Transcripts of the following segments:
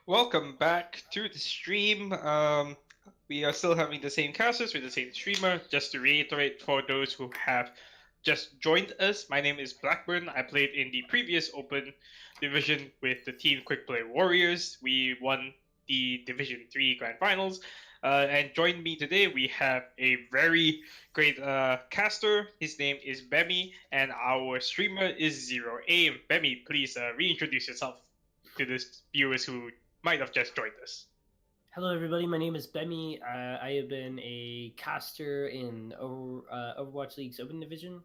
Welcome back to the stream. We are still having the same casters with the same streamer. Just to reiterate for those who have just joined us, my name is Blackburn. I played in the previous Open Division with the team Quick Play Warriors. We won the Division 3 Grand Finals. And join me today, we have a very great caster. His name is Bemi, and our streamer is Zero Aim. Bemi, please reintroduce yourself to the viewers who might have just joined us. Hello, everybody. My name is Bemi. I have been a caster in Overwatch League's Open Division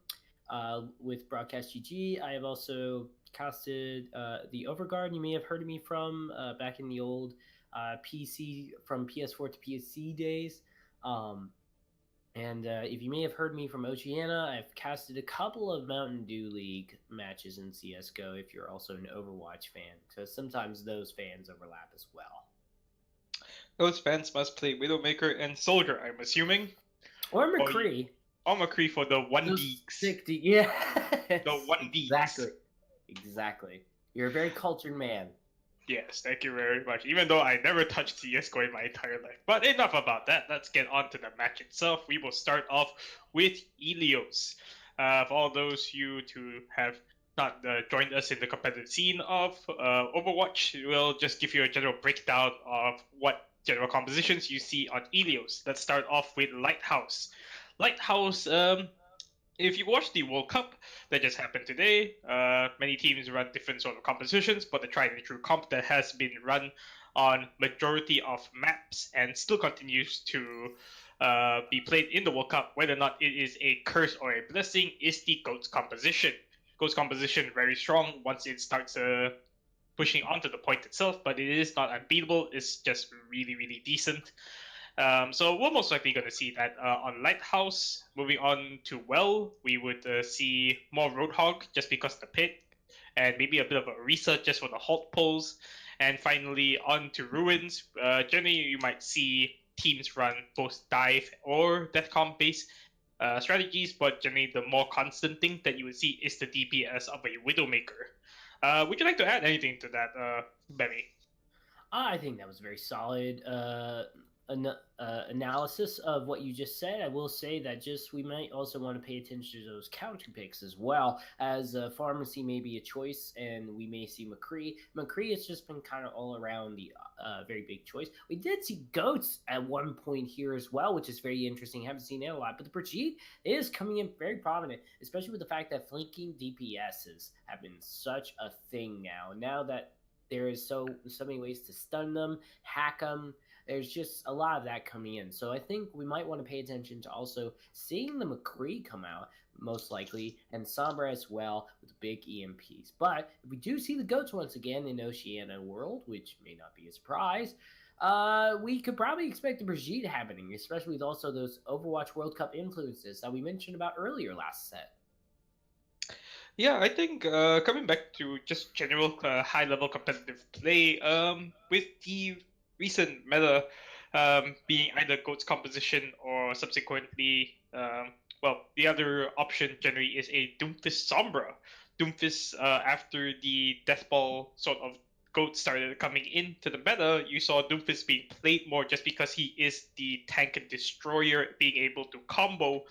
with Broadcast GG. I have also casted the Overguard. You may have heard of me from back in the old PC from PS4 to PC days. And if you may have heard me from Oceania, I've casted a couple of Mountain Dew League matches in CSGO if you're also an Overwatch fan, because sometimes those fans overlap as well. Those fans must play Widowmaker and Soldier, I'm assuming. Or McCree. Or McCree for the 1Ds. Yeah. The 1Ds. Exactly. You're a very cultured man. Yes, thank you very much. Even though I never touched CSGO in my entire life. But enough about that. Let's get on to the match itself. We will start off with Ilios. For all those you to have not joined us in the competitive scene of Overwatch, we'll just give you a general breakdown of what general compositions you see on Ilios. Let's start off with Lighthouse. Lighthouse, if you watch the World Cup that just happened today, many teams run different sort of compositions, but the tried and true comp that has been run on majority of maps and still continues to be played in the World Cup, whether or not it is a curse or a blessing, is the GOAT's composition. GOAT's composition very strong once it starts pushing onto the point itself, but it is not unbeatable. It's just really, really decent. So we're most likely going to see that on Lighthouse. Moving on to Well, we would see more Roadhog just because of the pit, and maybe a bit of a Orisa just for the halt pulls. And finally, on to Ruins. Generally, you might see teams run both dive or deathcom based strategies, but generally the more constant thing that you would see is the DPS of a Widowmaker. Would you like to add anything to that, Benny? I think that was very solid analysis of what you just said. I will say that we might also want to pay attention to those counter picks as well, as Pharmacy may be a choice, and we may see McCree. McCree has just been kind of all around the very big choice. We did see Goats at one point here as well, which is very interesting. Haven't seen it a lot, but the Brigitte is coming in very prominent, especially with the fact that flanking DPSs have been such a thing now. Now that there is so many ways to stun them, hack them. There's just a lot of that coming in. So I think we might want to pay attention to also seeing the McCree come out, most likely, and Sombra as well with the big EMPs. But if we do see the Goats once again in Oceania World, which may not be a surprise, we could probably expect the Brigitte happening, especially with also those Overwatch World Cup influences that we mentioned about earlier last set. Yeah, I think coming back to just general high-level competitive play, with the recent meta being either GOAT's composition or subsequently, the other option generally is a Doomfist Sombra. Doomfist, after the Deathball sort of GOAT started coming into the meta, you saw Doomfist being played more just because he is the tank and destroyer, being able to combo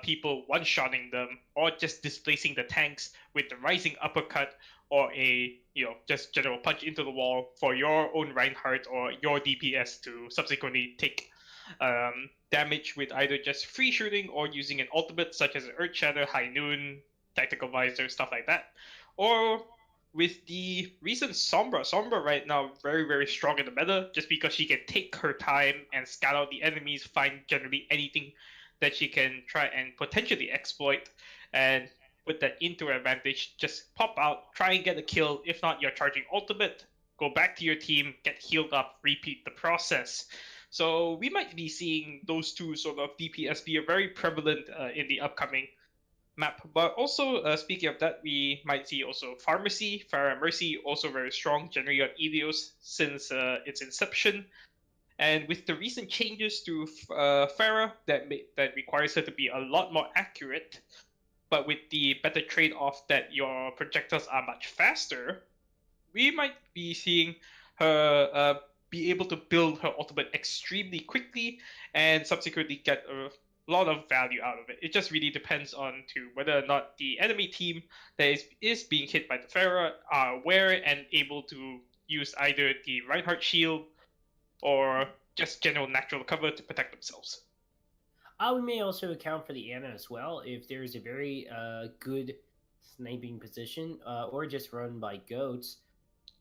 people one-shotting them or just displacing the tanks with the rising uppercut or a just general punch into the wall for your own Reinhardt or your DPS to subsequently take damage with either just free shooting or using an ultimate such as Earth Shatter, High Noon, Tactical Visor, stuff like that. Or with the recent Sombra right now very, very strong in the meta just because she can take her time and scout out the enemies, find generally anything that she can try and potentially exploit and put that into her advantage. Just pop out, try and get a kill. If not, you're charging ultimate, go back to your team, get healed up, repeat the process. So we might be seeing those two sort of DPS be very prevalent in the upcoming map. But also, speaking of that, we might see also Pharmacy, Farah Mercy, also very strong generally on Ilios since its inception. And with the recent changes to Farah that requires her to be a lot more accurate, but with the better trade-off that your projectiles are much faster, we might be seeing her be able to build her ultimate extremely quickly and subsequently get a lot of value out of it. It just really depends on to whether or not the enemy team that is being hit by the Pharah are aware and able to use either the Reinhardt shield or just general natural cover to protect themselves. We may also account for the Ana as well if there's a very good sniping position or just run by goats.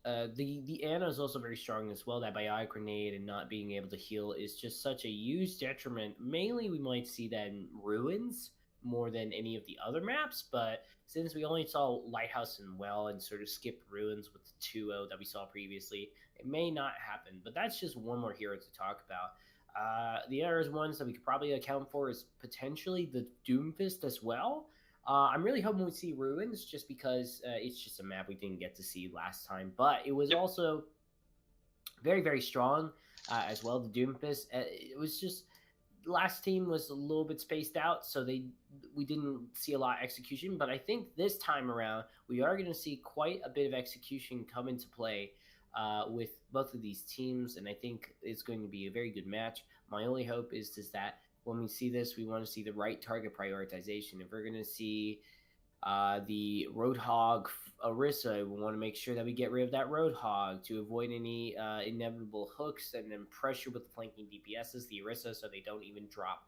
The Ana is also very strong as well. That biotic grenade and not being able to heal is just such a huge detriment. Mainly, we might see that in ruins more than any of the other maps. But since we only saw Lighthouse and Well and sort of skipped ruins with the 2-0 that we saw previously, it may not happen. But that's just one more hero to talk about. The other ones that we could probably account for is potentially the Doomfist as well. I'm really hoping we see Ruins just because it's just a map we didn't get to see last time. But it was also very, very strong as well, the Doomfist. It was just last team was a little bit spaced out, so we didn't see a lot of execution. But I think this time around, we are going to see quite a bit of execution come into play with both of these teams, and I think it's going to be a very good match. My only hope is that when we see this, we want to see the right target prioritization. If we're going to see the Roadhog Orisa, we want to make sure that we get rid of that Roadhog to avoid any inevitable hooks and then pressure with the flanking DPSs, the Orisa, so they don't even drop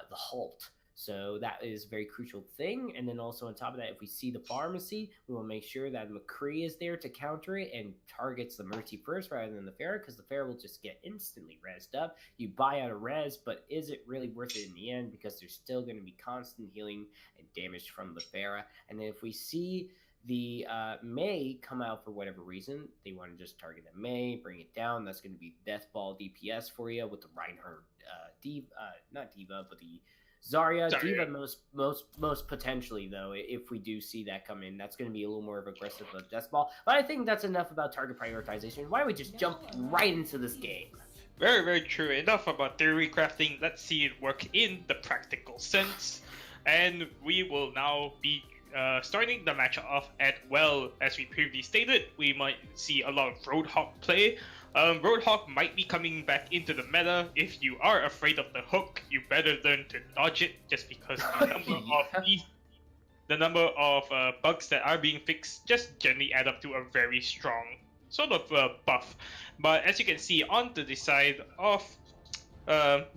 the Halt. So that is a very crucial thing. And then also on top of that, if we see the Pharmacy, we will make sure that McCree is there to counter it and targets the Mercy first rather than the Pharah, because the Pharah will just get instantly rezzed up. You buy out a res, but is it really worth it in the end? Because there's still going to be constant healing and damage from the Pharah. And then if we see the Mei come out for whatever reason, they want to just target the Mei, bring it down. That's going to be Death Ball DPS for you with the Reinhardt not Diva, but the Zarya. Diva most potentially though, if we do see that come in, that's going to be a little more of aggressive of Death Ball. But I think that's enough about target prioritization. Why don't we just jump right into this game? Very, very true. Enough about theory crafting. Let's see it work in the practical sense. And we will now be starting the match off at Well. As we previously stated, we might see a lot of Roadhog play. Roadhog might be coming back into the meta. If you are afraid of the hook, you better learn to dodge it, just because the number of bugs that are being fixed just generally add up to a very strong sort of buff. But as you can see on the side of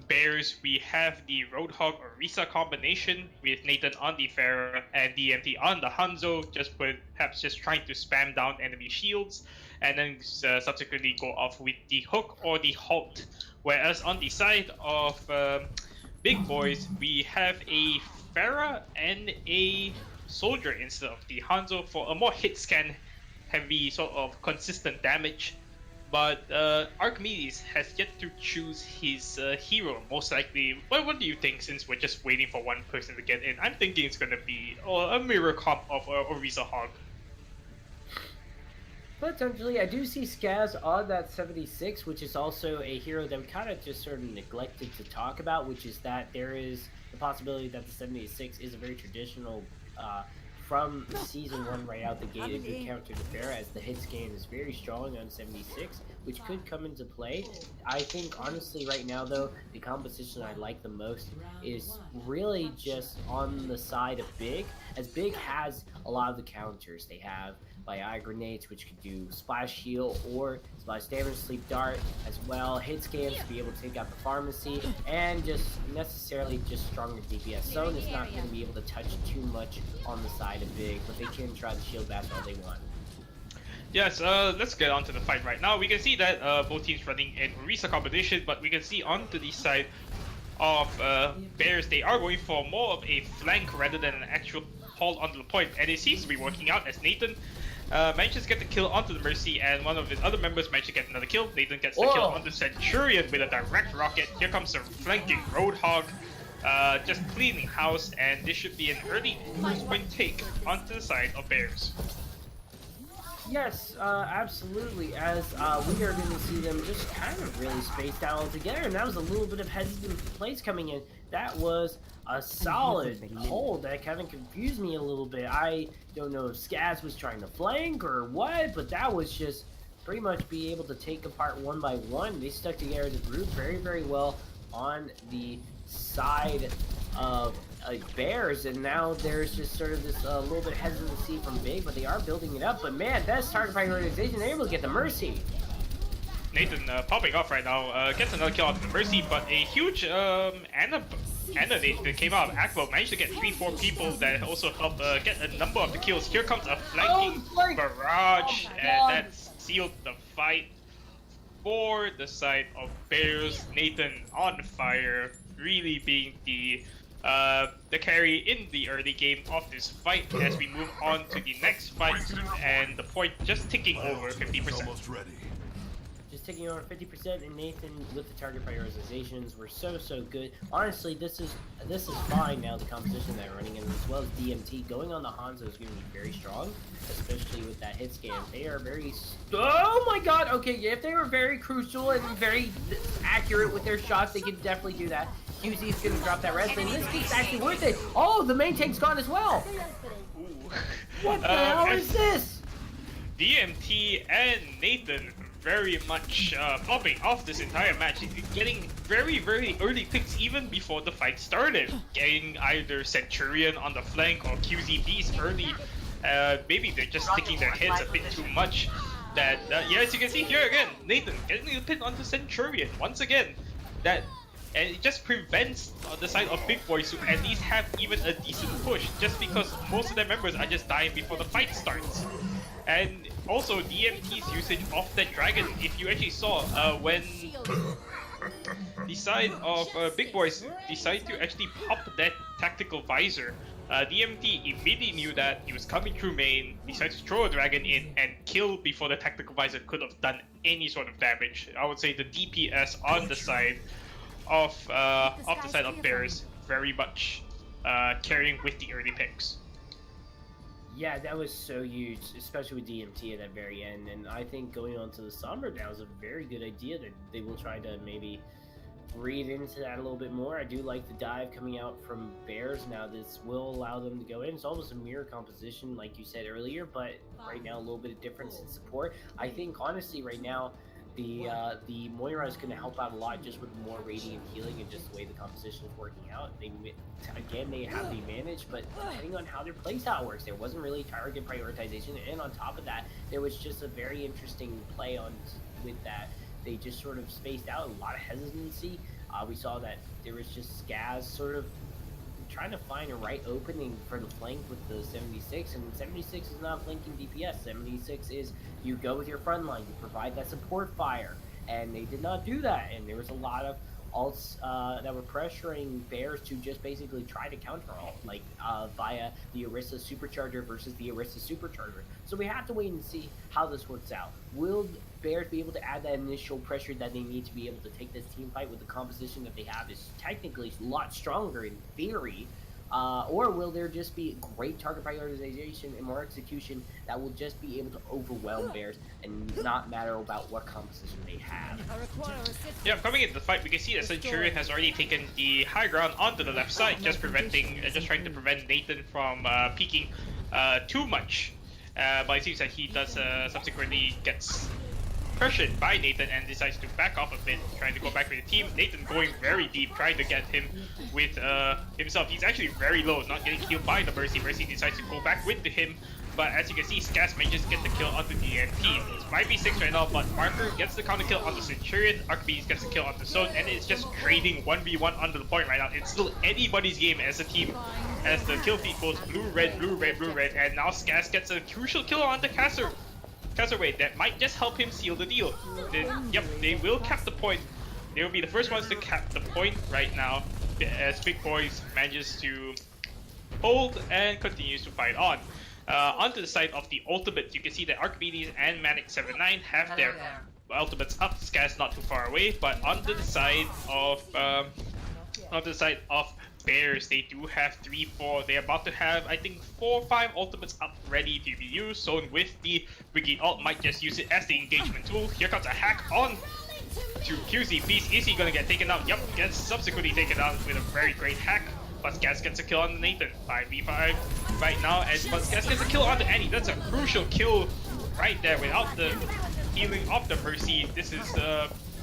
Bears, we have the Roadhog Orisa combination with Nathan on the Pharah and DMT on the Hanzo, perhaps just trying to spam down enemy shields and then subsequently go off with the hook or the halt. Whereas on the side of Big Boiz, we have a Pharah and a Soldier instead of the Hanzo for a more hit scan heavy sort of consistent damage. But Archimedes has yet to choose his hero, most likely. What do you think, since we're just waiting for one person to get in? I'm thinking it's going to be a mirror comp of Orisa Hog. Potentially, I do see Skaz on that 76, which is also a hero that we kind of just sort of neglected to talk about, which is that there is the possibility that the 76 is a very traditional from season 1 right out the gate, a good counter to Pharah, as the hits game is very strong on 76, which could come into play. I think honestly right now though, the composition I like the most is really just on the side of Big, as Big has a lot of the counters. They have biotic grenades, which could do splash heal or splash damage, sleep dart as well, hit scans to be able to take out the Pharmacy, and just necessarily just stronger DPS. Zone is not going to be able to touch too much on the side of Big, but they can try the shield bash all they want. Yes, let's get on to the fight right now. We can see that both teams running an Orisa combination, but we can see onto the side of Bears, they are going for more of a flank rather than an actual hold onto the point, and it seems to be working out as Nathan manages to get the kill onto the Mercy, and one of his other members managed to get another kill. Nathan gets the kill on the Centurion with a direct rocket. Here comes the flanking Roadhog, just cleaning house, and this should be an early first point take onto the side of Bears. Yes, absolutely, as we are going to see them just kind of really spaced out altogether, and that was a little bit of hesitant plays coming in. That was a solid hold that kind of confused me a little bit. I don't know if Skaz was trying to flank or what, but that was just pretty much be able to take apart one by one. They stuck together as a group very, very well on the side of Bears, and now there's just sort of this little bit of hesitancy from Big, but they are building it up. But man, that's target prioritization. They're able to get the Mercy. Nathan popping off right now, gets another kill off the Mercy, but a huge Anna Nathan came out of Akvo, managed to get 3-4 people that also helped get a number of the kills. Here comes a flanking barrage, and that sealed the fight for the side of Bears. Nathan on fire, really being the carry in the early game of this fight as we move on to the next fight, and the point just ticking over 50%. Just taking over 50%, and Nathan with the target prioritizations were so good. Honestly, this is fine now. The composition that we're running in, as well as DMT going on the Hanzo, is going to be very strong, especially with that hit scan. They are very. Oh my God! Okay, if they were very crucial and very accurate with their shots, they could definitely do that. QZ is going to drop that red thing. This game's actually worth it. Oh, the main tank's gone as well. Ooh. What the hell is this? DMT and Nathan very much popping off this entire match, getting very early picks even before the fight started, getting either Centurion on the flank or QZ Beast early. Maybe they're just sticking their heads a bit too much. That yeah, as you can see here again, Nathan getting the pin onto Centurion once again. And it just prevents the side of Big Boiz to at least have even a decent push, just because most of their members are just dying before the fight starts. And also DMT's usage of that dragon, if you actually saw when the side of Big Boiz decided to actually pop that tactical visor, DMT immediately knew that he was coming through main, decided to throw a dragon in and kill before the tactical visor could have done any sort of damage. I would say the DPS on the side of Bears very much carrying with the early picks. Yeah, that was so huge, especially with DMT at that very end. And I think going on to the Sombra now is a very good idea that they will try to maybe read into that a little bit more. I do like the dive coming out from Bears. Now this will allow them to go in. It's almost a mirror composition like you said earlier, but right now a little bit of difference in support. I think honestly right now the Moira is going to help out a lot just with more radiant healing and just the way the composition is working out. They have the advantage, but depending on how their playstyle works, there wasn't really target prioritization, and on top of that, there was just a very interesting play on with that. They just sort of spaced out, a lot of hesitancy. We saw that there was just Skaz sort of trying to find a right opening for the flank with the 76, and 76 is not flanking DPS. 76 is you go with your front line, you provide that support fire, and they did not do that, and there was a lot of alts that were pressuring Bears to just basically try to counter alt, like via the Orisa Supercharger versus the Orisa Supercharger. So we have to wait and see how this works out. Will Bears be able to add that initial pressure that they need to be able to take this team fight with the composition that they have is technically a lot stronger in theory, or will there just be great target prioritization and more execution that will just be able to overwhelm Bears and not matter about what composition they have? Yeah, coming into the fight, we can see that Centurion has already taken the high ground onto the left side, just trying to prevent Nathan from peeking too much. But it seems that he does subsequently gets pressured by Nathan and decides to back off a bit, trying to go back with the team. Nathan going very deep, trying to get him with himself. He's actually very low, not getting killed by the Mercy. Mercy decides to go back with him, but as you can see, Skaz manages to get the kill onto the DMT. It's 5v6 right now, but Marker gets the counter kill on the Centurion, Archbees gets the kill on the Zone, and it's just trading 1v1 under the point right now. It's still anybody's game as a team, as the kill feed goes blue, red, and now Skaz gets a crucial kill on the Casserway that might just help him seal the deal. They will cap the point. They will be the first ones to cap the point right now, as Big Boiz manages to hold and continues to fight on. Onto the side of the ultimates, you can see that Archimedes and Manic79 have their ultimates up. Skaz not too far away, but onto the side of Bears, they do have 3-4. They're about to have, I think, 4 or 5 ultimates up ready to be used. So with the Brigade ult, might just use it as the engagement tool. Here comes a hack on to QZ Beast. Is he gonna get taken out? Yep, gets subsequently taken out with a very great hack. But Skaz gets a kill on Nathan. 5v5 right now, and Skaz gets a kill on the Annie. That's a crucial kill right there. Without the healing off the Mercy, this is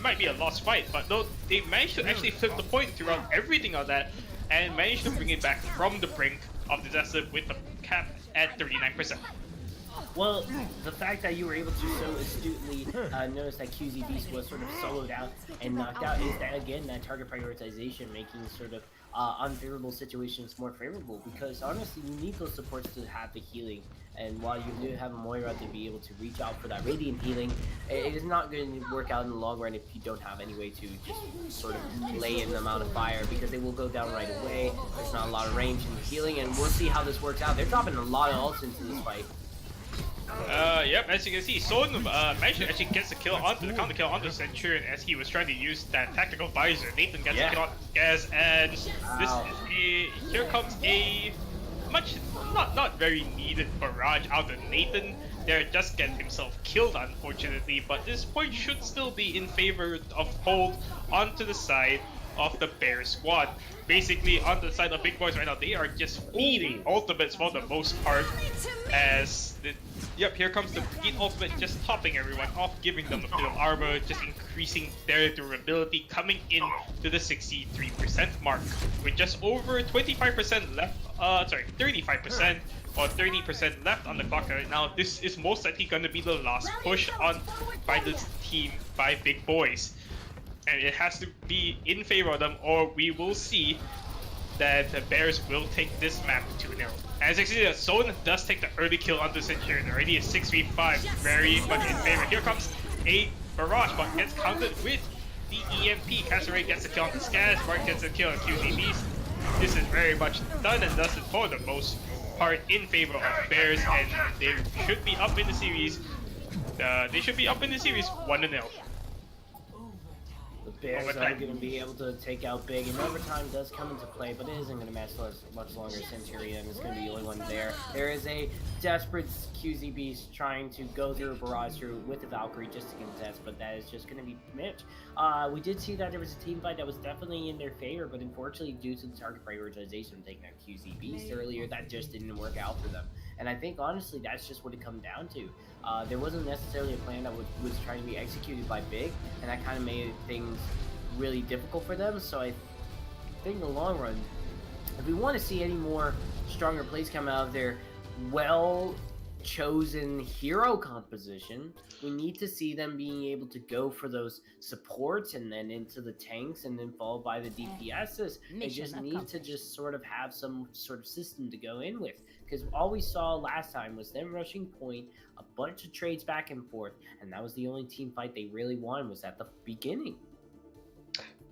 might be a lost fight, but no, they managed to actually flip the point throughout everything on that, and managed to bring it back from the brink of disaster with the cap at 39%. Well, the fact that you were able to so astutely notice that QZ Beast was sort of soloed out and knocked out is that, again, that target prioritization making sort of unfavorable situations more favorable, because honestly you need those supports to have the healing, and while you do have a Moira to be able to reach out for that radiant healing, it is not going to work out in the long run if you don't have any way to just sort of lay in them out of fire, because they will go down right away. There's not a lot of range in the healing, and we'll see how this works out. They're dropping a lot of ults into this fight. Yep, as you can see, Son managed to actually gets the kill onto the counter kill onto Centurion as he was trying to use that tactical visor. Nathan gets the kill on Gaz, and this is here comes a not very needed barrage out of Nathan. There just gets himself killed, unfortunately, but this point should still be in favor of hold onto the side of the Bear squad. Basically, on the side of Big Boiz right now, they are just feeding ultimates for the most part. As yep, here comes the Beat ultimate, just topping everyone off, giving them a bit of armor, just increasing their durability, coming in to the 63% mark with just over 25% left. 35% or 30% left on the clock right now. This is most likely going to be the last push on by this team by Big Boiz. And it has to be in favor of them, or we will see that the Bears will take this map 2-0. As you can see, Son does take the early kill onto Centurion, already a 6v5, very much in favor. Here comes a barrage, but gets countered with the EMP. Casseret gets the kill on the Skaz, Mark gets the kill on QZ Beast. This is very much done and dusted for the most part in favor of Bears, and they should be up in the series. They should be up in the series 1-0. The Bears are going to be able to take out Big, and overtime does come into play, but it isn't going to match much longer. Centurion is going to be the only one there. There is a desperate QZ Beast trying to go through a barrage through with the Valkyrie just to contest, but that is just going to be Mitch. We did see that there was a team fight that was definitely in their favor, but unfortunately, due to the target prioritization taking out QZ Beast earlier, that just didn't work out for them. And I think, honestly, that's just what it comes down to. There wasn't necessarily a plan that was trying to be executed by Big, and that kind of made things really difficult for them. So I think in the long run, if we want to see any more stronger plays come out of their well-chosen hero composition, we need to see them being able to go for those supports and then into the tanks and then followed by the DPSs. They just need to just sort of have some sort of system to go in with. Because all we saw last time was them rushing point, a bunch of trades back and forth, and that was the only team fight they really won was at the beginning.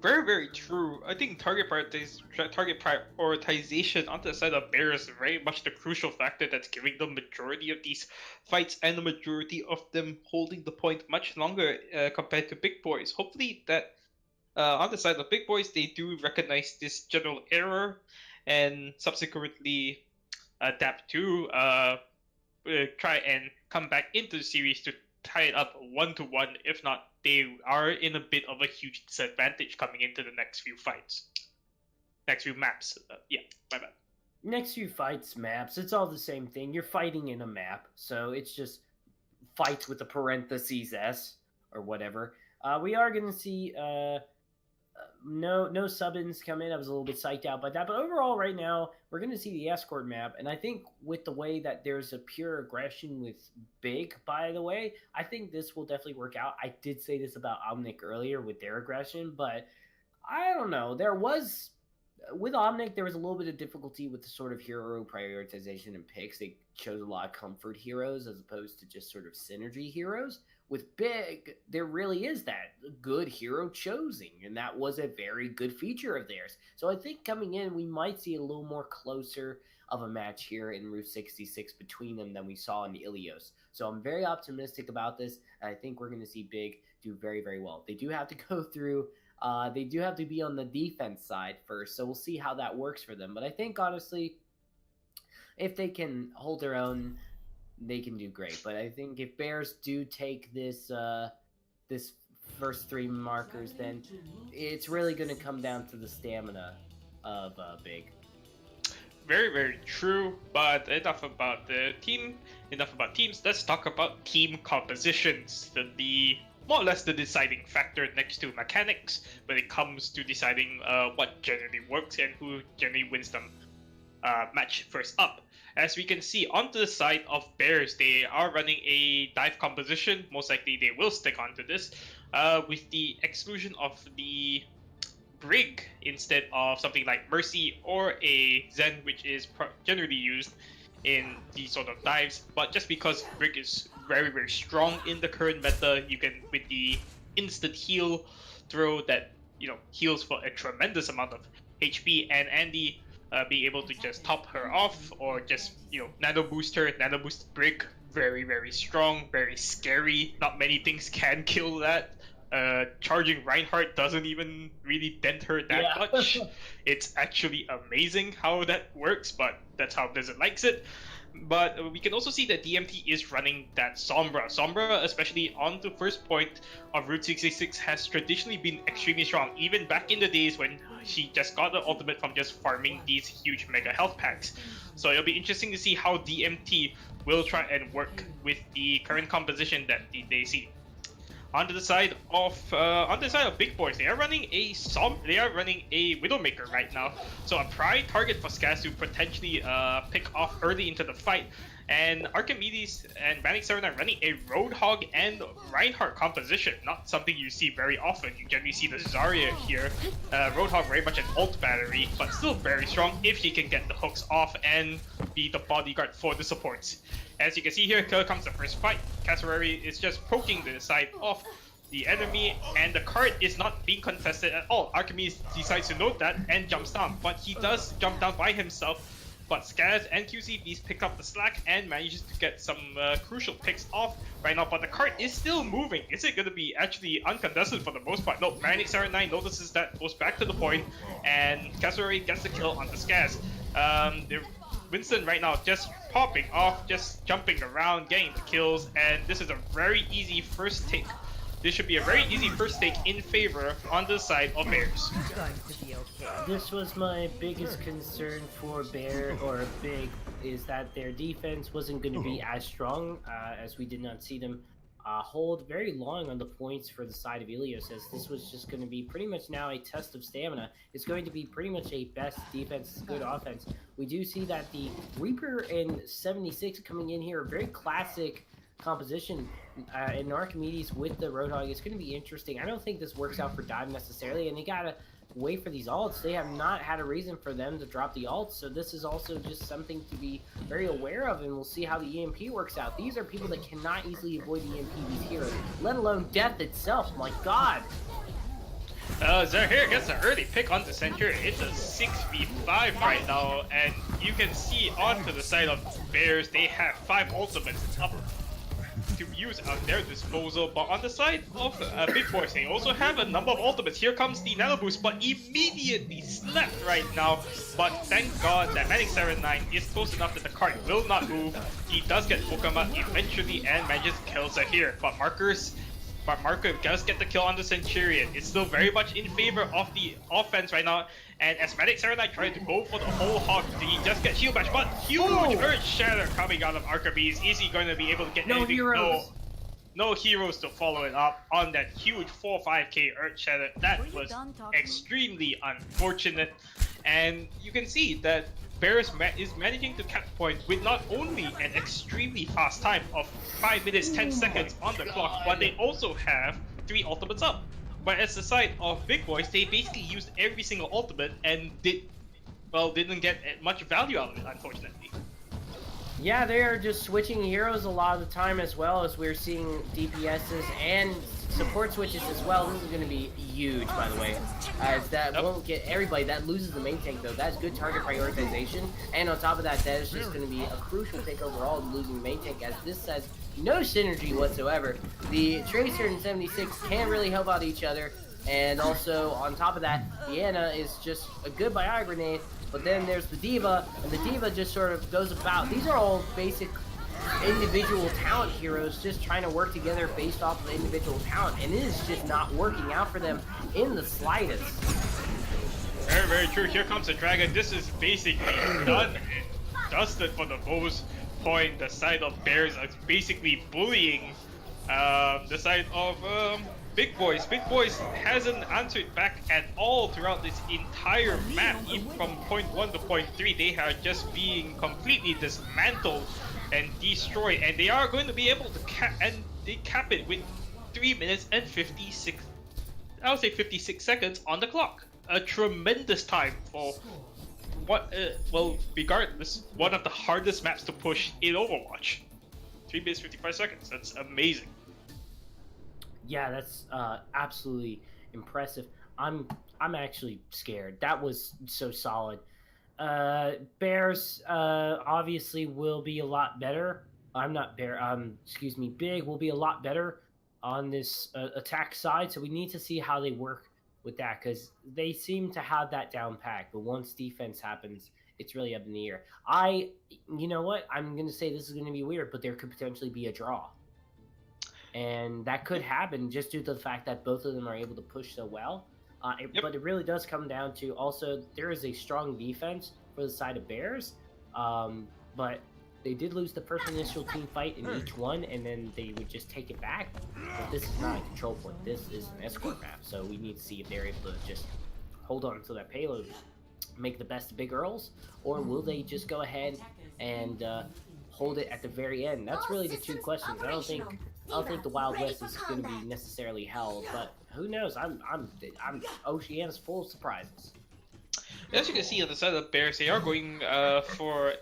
Very, very true. I think target prioritization onto the side of Bears is very much the crucial factor that's giving the majority of these fights and the majority of them holding the point much longer compared to Big Boiz. Hopefully that on the side of Big Boiz, they do recognize this general error and subsequently adapt to try and come back into the series to tie it up 1-1. If not, they are in a bit of a huge disadvantage coming into the next few fights. Next few maps. Yeah, my bad. Next few fights, maps, it's all the same thing. You're fighting in a map, so it's just fights with the parentheses S or whatever. We are going to see no sub-ins come in. I was a little bit psyched out by that, but overall right now we're going to see the escort map, and I think with the way that there's a pure aggression with Big, by the way, I think this will definitely work out. I did say this about Omnic earlier with their aggression, but I don't know. With Omnic, there was a little bit of difficulty with the sort of hero prioritization and picks. They chose a lot of comfort heroes as opposed to just sort of synergy heroes. With Big, there really is that good hero choosing, and that was a very good feature of theirs. So I think coming in, we might see a little more closer of a match here in Route 66 between them than we saw in Ilios. So I'm very optimistic about this, and I think we're going to see Big do very, very well. They do have to go through, they do have to be on the defense side first, so we'll see how that works for them. But I think, honestly, if they can hold their own, they can do great. But I think if Bears do take this this first three markers, then it's really going to come down to the stamina of Big. very, very true. But enough about the team, enough about teams. Let's talk about team compositions. The more or less the deciding factor next to mechanics when it comes to deciding what generally works and who generally wins them match first up. As we can see onto the side of Bears, they are running a dive composition. Most likely they will stick onto this with the exclusion of the Brig instead of something like Mercy or a Zen, which is generally used in these sort of dives. But just because Brig is very, very strong in the current meta, you can, with the instant heal throw that, you know, heals for a tremendous amount of HP, and Andy being able to just top her off or just, you know, nano boost her, nano boost Brig, very, very strong, very scary. Not many things can kill that. Charging Reinhardt doesn't even really dent her that much. It's actually amazing how that works, but that's how Blizzard likes it. But we can also see that DMT is running that Sombra. Sombra, especially on the first point of Route 66, has traditionally been extremely strong, even back in the days when she just got the ultimate from just farming these huge mega health packs. So it'll be interesting to see how DMT will try and work with the current composition that they see. Onto the side of Big Boiz, they are running a Widowmaker right now, so a prime target for Skaz to potentially pick off early into the fight. And Archimedes and Manic 79 running a Roadhog and Reinhardt composition, not something you see very often. You generally see the Zarya here. Roadhog very much an ult battery, but still very strong if she can get the hooks off and be the bodyguard for the supports. As you can see here, here comes the first fight. Cassowary is just poking the side of the enemy, and the cart is not being contested at all. Archimedes decides to note that and jumps down, but he does jump down by himself. But Skaz and QCBs pick up the slack and manages to get some crucial picks off right now. But the cart is still moving. Is it going to be actually uncontested for the most part? No, Manic 79 notices that, goes back to the point, and Cassowary gets the kill on the Skaz. Winston right now just popping off, just jumping around, getting the kills, and this is a very easy first take. This should be a very easy first take in favor on the side of Bears. This was my biggest concern for Big, is that their defense wasn't going to be as strong, as we did not see them hold very long on the points for the side of Ilios, as this was just going to be pretty much now a test of stamina. It's going to be pretty much a best defense, good offense. We do see that the Reaper and 76 coming in here, a very classic composition, in Archimedes with the Roadhog. It's going to be interesting. I don't think this works out for Dive necessarily, and they gotta wait for these ults. They have not had a reason for them to drop the ults, so this is also just something to be very aware of, and we'll see how the EMP works out. These are people that cannot easily avoid the EMP, these heroes, let alone death itself. My god. Zahir gets an early pick on the Centurion. It's a 6v5 right now, and you can see onto the side of Bears, they have 5 ultimates up to use at their disposal, but on the side of Big Boiz, they also have a number of ultimates. Here comes the nano boost, but immediately snapped right now. But thank God that Manic 79 is close enough that the cart will not move. He does get Pokemon eventually and manages to kill Zahir, but Marco does get the kill on the Centurion. It's still very much in favor of the offense right now. And as Medic 79 tried to go for the whole hog, he just gets shield bash, but huge Earth Shatter coming out of Archimedes. Is he going to be able to get anything? Heroes. No heroes to follow it up on that huge 4-5k Earth Shatter. That was extremely unfortunate. And you can see that Bears is managing to catch point with not only an extremely fast time of 5 minutes 10 seconds on the clock, but they also have 3 ultimates up. But as the side of Big Boiz, they basically used every single ultimate and didn't get much value out of it, unfortunately. Yeah, they are just switching heroes a lot of the time, as well as we're seeing DPSs and support switches as well. This is going to be huge, by the way, as that won't get everybody. That loses the main tank, though. That's good target prioritization, and on top of that, that is just going to be a crucial pick overall, losing the main tank, as this has no synergy whatsoever. The Tracer and 76 can't really help out each other, and also on top of that, Diana is just a good Bio grenade. But then there's the D.Va, and the D.Va just sort of goes about. These are all basic individual talent heroes just trying to work together based off of individual talent, and it is just not working out for them in the slightest. Very, very true. Here comes the dragon. This is basically done and dusted for the most point. The side of Bears is basically bullying the side of Big Boiz. Big Boiz hasn't answered back at all throughout this entire map. Even from point 1 to point 3, they are just being completely dismantled and destroyed. And they are going to be able to cap it with 3 minutes and 56, I would say 56 seconds on the clock. A tremendous time for what, well, regardless, one of the hardest maps to push in Overwatch. 3 minutes 55 seconds. That's amazing. Yeah, that's absolutely impressive. I'm actually scared. That was so solid. Bears obviously will be a lot better. Big will be a lot better on this attack side. So we need to see how they work with that, because they seem to have that down packed. But once defense happens, it's really up in the air. You know what? I'm going to say this is going to be weird, but there could potentially be a draw. And that could happen just due to the fact that both of them are able to push so well. But it really does come down to also there is a strong defense for the side of Bears. But they did lose the first initial team fight in each one, and then they would just take it back. But this is not a control point. This is an escort map. So we need to see if they're able to just hold on to that payload, make the best of Big Earls, or will they just go ahead and hold it at the very end? That's really the two questions. I don't think the Wild West is going to be necessarily held, but who knows? Oceania's full of surprises. As you can see on the side of Bears, they are going for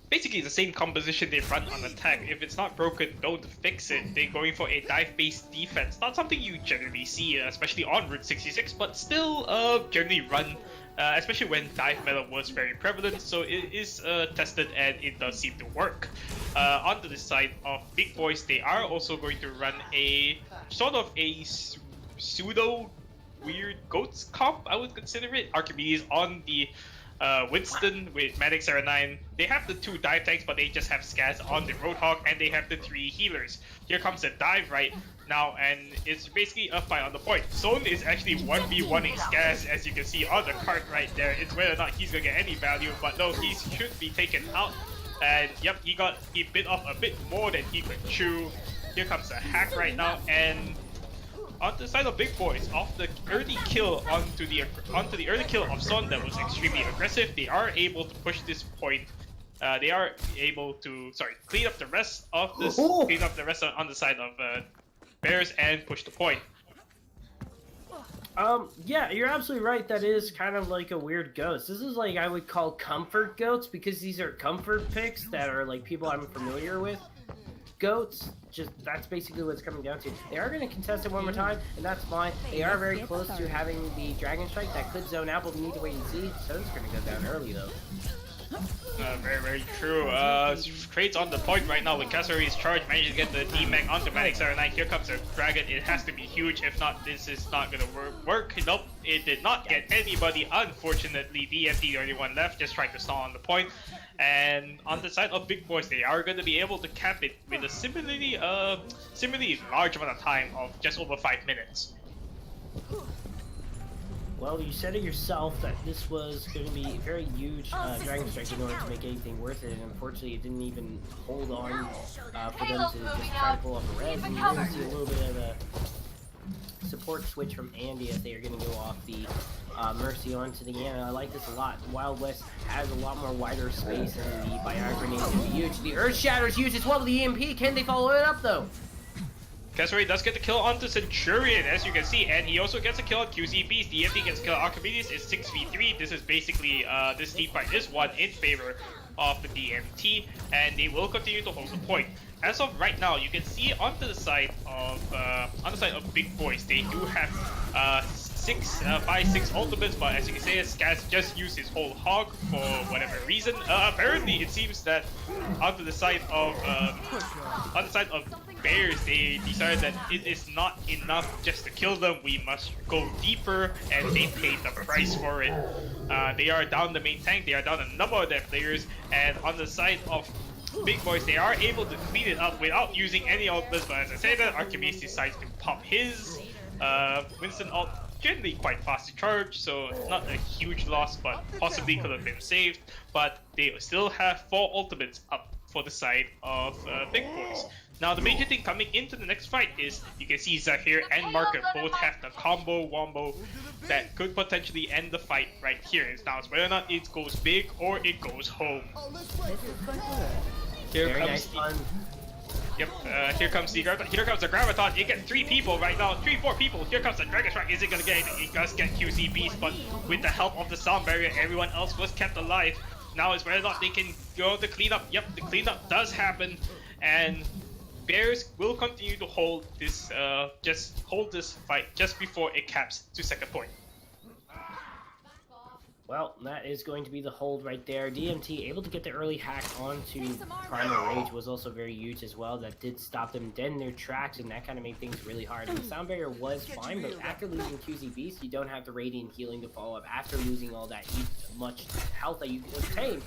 basically the same composition they run on attack. If it's not broken, don't fix it. They're going for a dive-based defense. Not something you generally see, especially on Route 66, but still generally run, especially when dive meta was very prevalent. So it is tested and it does seem to work. Onto the side of Big Boiz, they are also going to run a sort of a pseudo weird goats comp, I would consider it. Archimedes on the Winston with Medic Sarah 9. They have the 2 dive tanks, but they just have Scaz on the Roadhog, and they have the 3 healers. Here comes the dive right now, and it's basically a fight on the point. Zone is actually 1v1ing Scaz, as you can see on the card right there. It's whether or not he's gonna get any value, but no, he should be taken out. And yep, he bit off a bit more than he could chew. Here comes a hack right now, and on the side of Big Boiz, off the early kill onto the early kill of Son that was extremely aggressive, they are able to push this point. They are able to clean up the rest of this, clean up the rest on the side of Bears and push the point. Yeah, you're absolutely right. That is kind of like a weird ghost. This is like I would call comfort goats, because these are comfort picks that are like people I'm familiar with. Goats, just that's basically what it's coming down to. They are going to contest it one more time, and that's fine. They are very close to having the Dragon Strike that could zone out, but we need to wait and see. Zone's going to go down early though. Very, very true. Trades on the point right now with Cassari's charge, managed to get the D-Mech onto Manic Sarah 9. Here comes the Dragon. It has to be huge. If not, this is not going to work. Nope, it did not get anybody. Unfortunately, DMT the only one left, just trying to stall on the point. And on the side of Big Boiz, they are going to be able to cap it with a similarly large amount of time of just over 5 minutes. Well, you said it yourself that this was going to be a very huge Dragon Strike in order to make anything worth it, and unfortunately it didn't even hold on for them to just try to pull off a res, and you're going to see a little bit of a support switch from Andy as they are going to go off the Mercy onto the Ana. I like this a lot. Wild West has a lot more wider space, and the Bionic Grenade is huge. The Earth Shatter is huge as well with the EMP. Can they follow it up, though? Cassari does get the kill onto Centurion, as you can see, and he also gets a kill on QZ Beast. DMT gets a kill on Archimedes. It's 6v3. This is basically, this team fight is won in favor of the DMT, and they will continue to hold the point. As of right now, you can see onto the side of Big Boiz, they do have 5-6 ultimates, but as you can see, Scaz just used his whole hog for whatever reason. Apparently, it seems that onto the side of Bears, they decided that it is not enough just to kill them. We must go deeper, and they paid the price for it. They are down the main tank. They are down a number of their players, and on the side of Big Boiz, they are able to clean it up without using any ultimates. But as I say that, Archimedes decides to pop his Winston ult generally quite fast to charge, so not a huge loss, but possibly could have been saved. But they still have 4 ultimates up for the side of Big Boiz. Now the major thing coming into the next fight is you can see Zahir and Market both have the combo wombo that could potentially end the fight right here. It's now it's whether or not it goes big or it goes home. Here Very comes nice the, Yep, here comes the Graviton. It gets 3 people right now, 4 people. Here comes the Dragon Strike. Is it gonna get anything? It does get QC Beast, but with the help of the sound barrier, everyone else was kept alive. Now it's whether or not they can go to clean up. Yep, the cleanup does happen, and Bears will continue to hold this, just hold this fight just before it caps to second point. Well, that is going to be the hold right there. DMT able to get the early hack onto Primal Rage was also very huge as well. That did stop them dead in their tracks, and that kind of made things really hard. And the sound barrier was fine, but after losing QZ Beast, you don't have the Radiant healing to follow up after losing all that much health that you could obtain.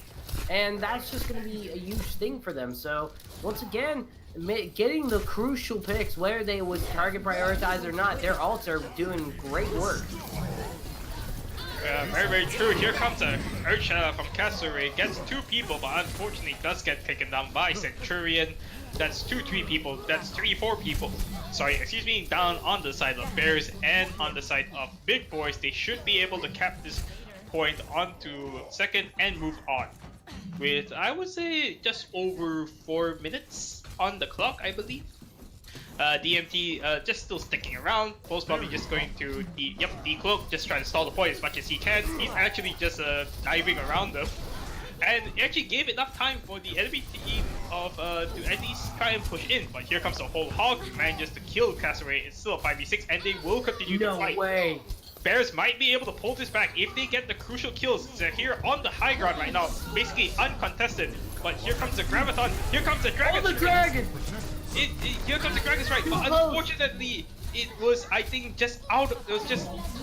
And that's just going to be a huge thing for them. So, once again, getting the crucial picks, whether they would target prioritize or not, their ults are doing great work. Very, very true. Here comes a Earth Shadow from Cassowary. Gets 2 people, but unfortunately does get taken down by Centurion. That's 3 people. That's 4 people. Sorry, excuse me, down on the side of Bears and on the side of Big Boiz. They should be able to cap this point onto second and move on. With, I would say, just over 4 minutes on the clock, I believe. DMT just still sticking around, most probably just going to decloak, just trying to stall the point as much as he can. He's actually just diving around them, and he actually gave enough time for the enemy team of to at least try and push in. But here comes the whole hog, who manages to kill Cassowary. It's still a 5v6, and they will continue to fight. No way! Bears might be able to pull this back if they get the crucial kills. They're here on the high ground right now, basically uncontested. But here comes the Graviton, here comes the Dragon. Oh, the Dragon! Here comes the Dragon Strike, but unfortunately, it was, I think, just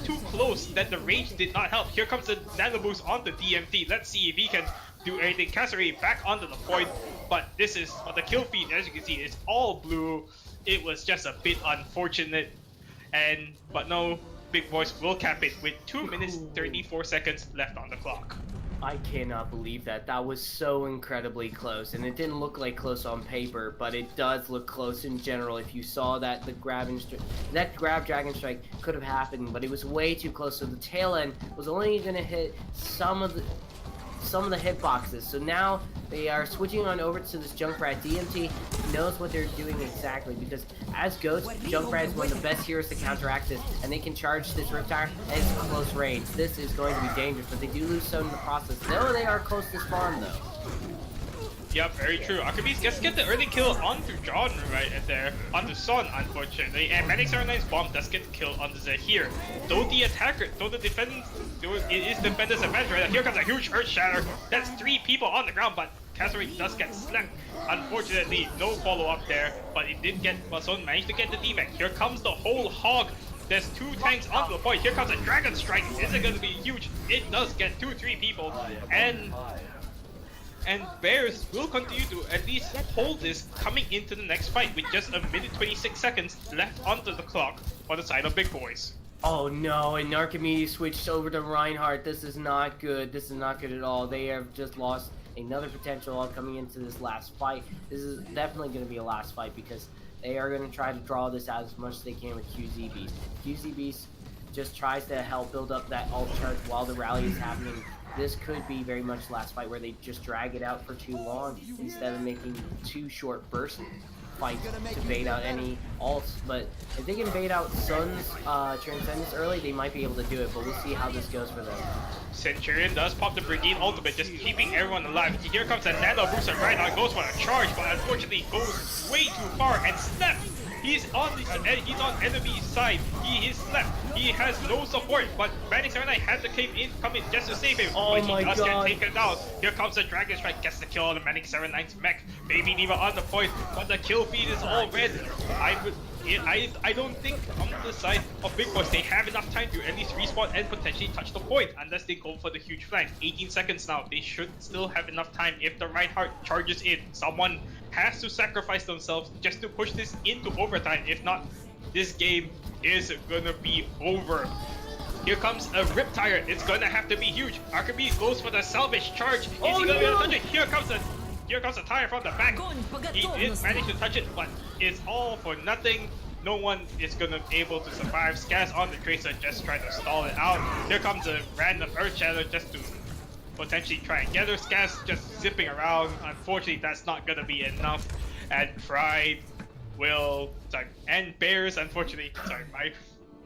too close that the range did not help. Here comes the Nano Boost on the DMT. Let's see if he can do anything. Cassowary back onto the point, but this is, the kill feed, as you can see, is all blue. It was just a bit unfortunate, but no, Big Boiz will cap it with 2 minutes 34 seconds left on the clock. I cannot believe that. That was so incredibly close, and it didn't look like close on paper, but it does look close in general. If you saw that, that grab Dragon Strike could have happened, but it was way too close. So the tail end was only going to hit some of the hitboxes. So now they are switching on over to this Junkrat. DMT knows what they're doing exactly, because as Ghost, Junkrat is one of the best heroes to counteract this, and they can charge this Riptire at its close range. This is going to be dangerous, but they do lose some in the process. No, they are close to spawn though. Yep, very true. Archimedes gets get the early kill onto John right there, onto Son, unfortunately, and Manic 79's bomb does get the kill onto Zahir. Though the defense, it is defender's advantage right now. Here comes a huge Earth Shatter. That's 3 people on the ground, but Cassowary does get slapped. Unfortunately, no follow-up there, but it did get, Son managed to get the D-Mac. Here comes the whole hog. There's 2 tanks onto the point. Here comes a Dragon Strike. Is it going to be huge? It does get 3 people, and Bears will continue to at least hold this coming into the next fight with just a minute 26 seconds left onto the clock on the side of Big Boiz. Oh no, and Archimedes switched over to Reinhardt. This is not good. This is not good at all. They have just lost another potential coming into this last fight. This is definitely going to be a last fight, because they are going to try to draw this out as much as they can with QZ Beast. QZ Beast just tries to help build up that ult charge while the rally is happening. This could be very much the last fight where they just drag it out for too long instead of making 2 short burst fights to bait out any ults. But if they can bait out Sun's Transcendence early, they might be able to do it, but we'll see how this goes for them. Centurion does pop the Brigade ultimate, just keeping everyone alive. Here comes a Nano Boost, and right now goes for a charge, but unfortunately goes way too far and snaps. He's on enemy's side. He is left. He has no support, but Manic 79 had to come in just to save him. Oh but he does get taken down. Here comes the Dragon Strike, gets the kill on the Manic 79's mech. Baby Neva on the point, but the kill feed is all red. I don't think on the side of Big Boiz they have enough time to at least respawn and potentially touch the point, unless they go for the huge flank. 18 seconds now. They should still have enough time if the Reinhardt charges in. Someone has to sacrifice themselves just to push this into overtime. If not, this game is gonna be over. Here comes a Riptire. It's gonna have to be huge. Archibald goes for the salvage charge. Is Oh, he gonna be able no! to touch it? Here comes a tire from the back. He did manage to touch it, but it's all for nothing. No one is gonna be able to survive. Scaz on the Tracer just trying to stall it out. Here comes a random Earth Shadow just to potentially try and get her. Scaz just zipping around. Unfortunately, that's not gonna be enough. And Pride will, sorry, and Bears, unfortunately, sorry, my